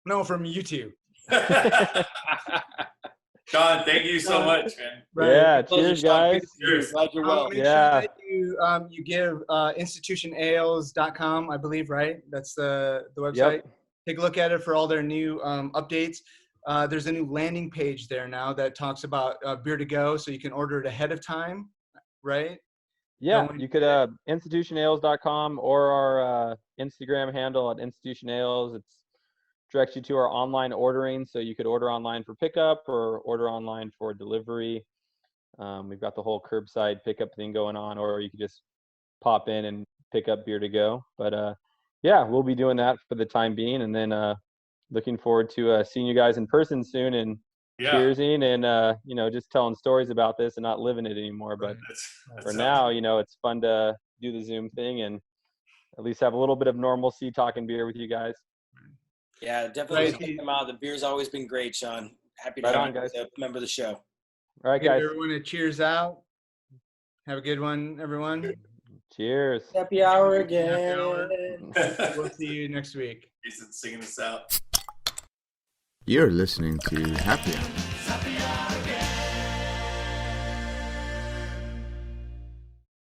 No, from YouTube. Sean, thank you so much, man. Right. Yeah, cheers, guys. Cheers. Glad you're well. Make sure that you give institutionales.com, I believe, right? That's the website. Yep. Take a look at it for all their new updates. There's a new landing page there now that talks about beer to go, so you can order it ahead of time, right? Yeah, you could institutionales.com or our Instagram handle at institutionales. It's directs you to our online ordering, so you could order online for pickup or order online for delivery. We've got the whole curbside pickup thing going on, or you could just pop in and pick up beer to go. But yeah, we'll be doing that for the time being, and then looking forward to seeing you guys in person soon and cheersing and just telling stories about this and not living it anymore. But for now, it's fun to do the Zoom thing and at least have a little bit of normalcy talking beer with you guys. Yeah, definitely check them out. The beer's always been great, Sean. Happy to have you as a member of the show. All right, guys. Give everyone a cheers out. Have a good one, everyone. Cheers. Happy hour again. We'll see you next week. Jason's singing us out. You're listening to Happy Hour.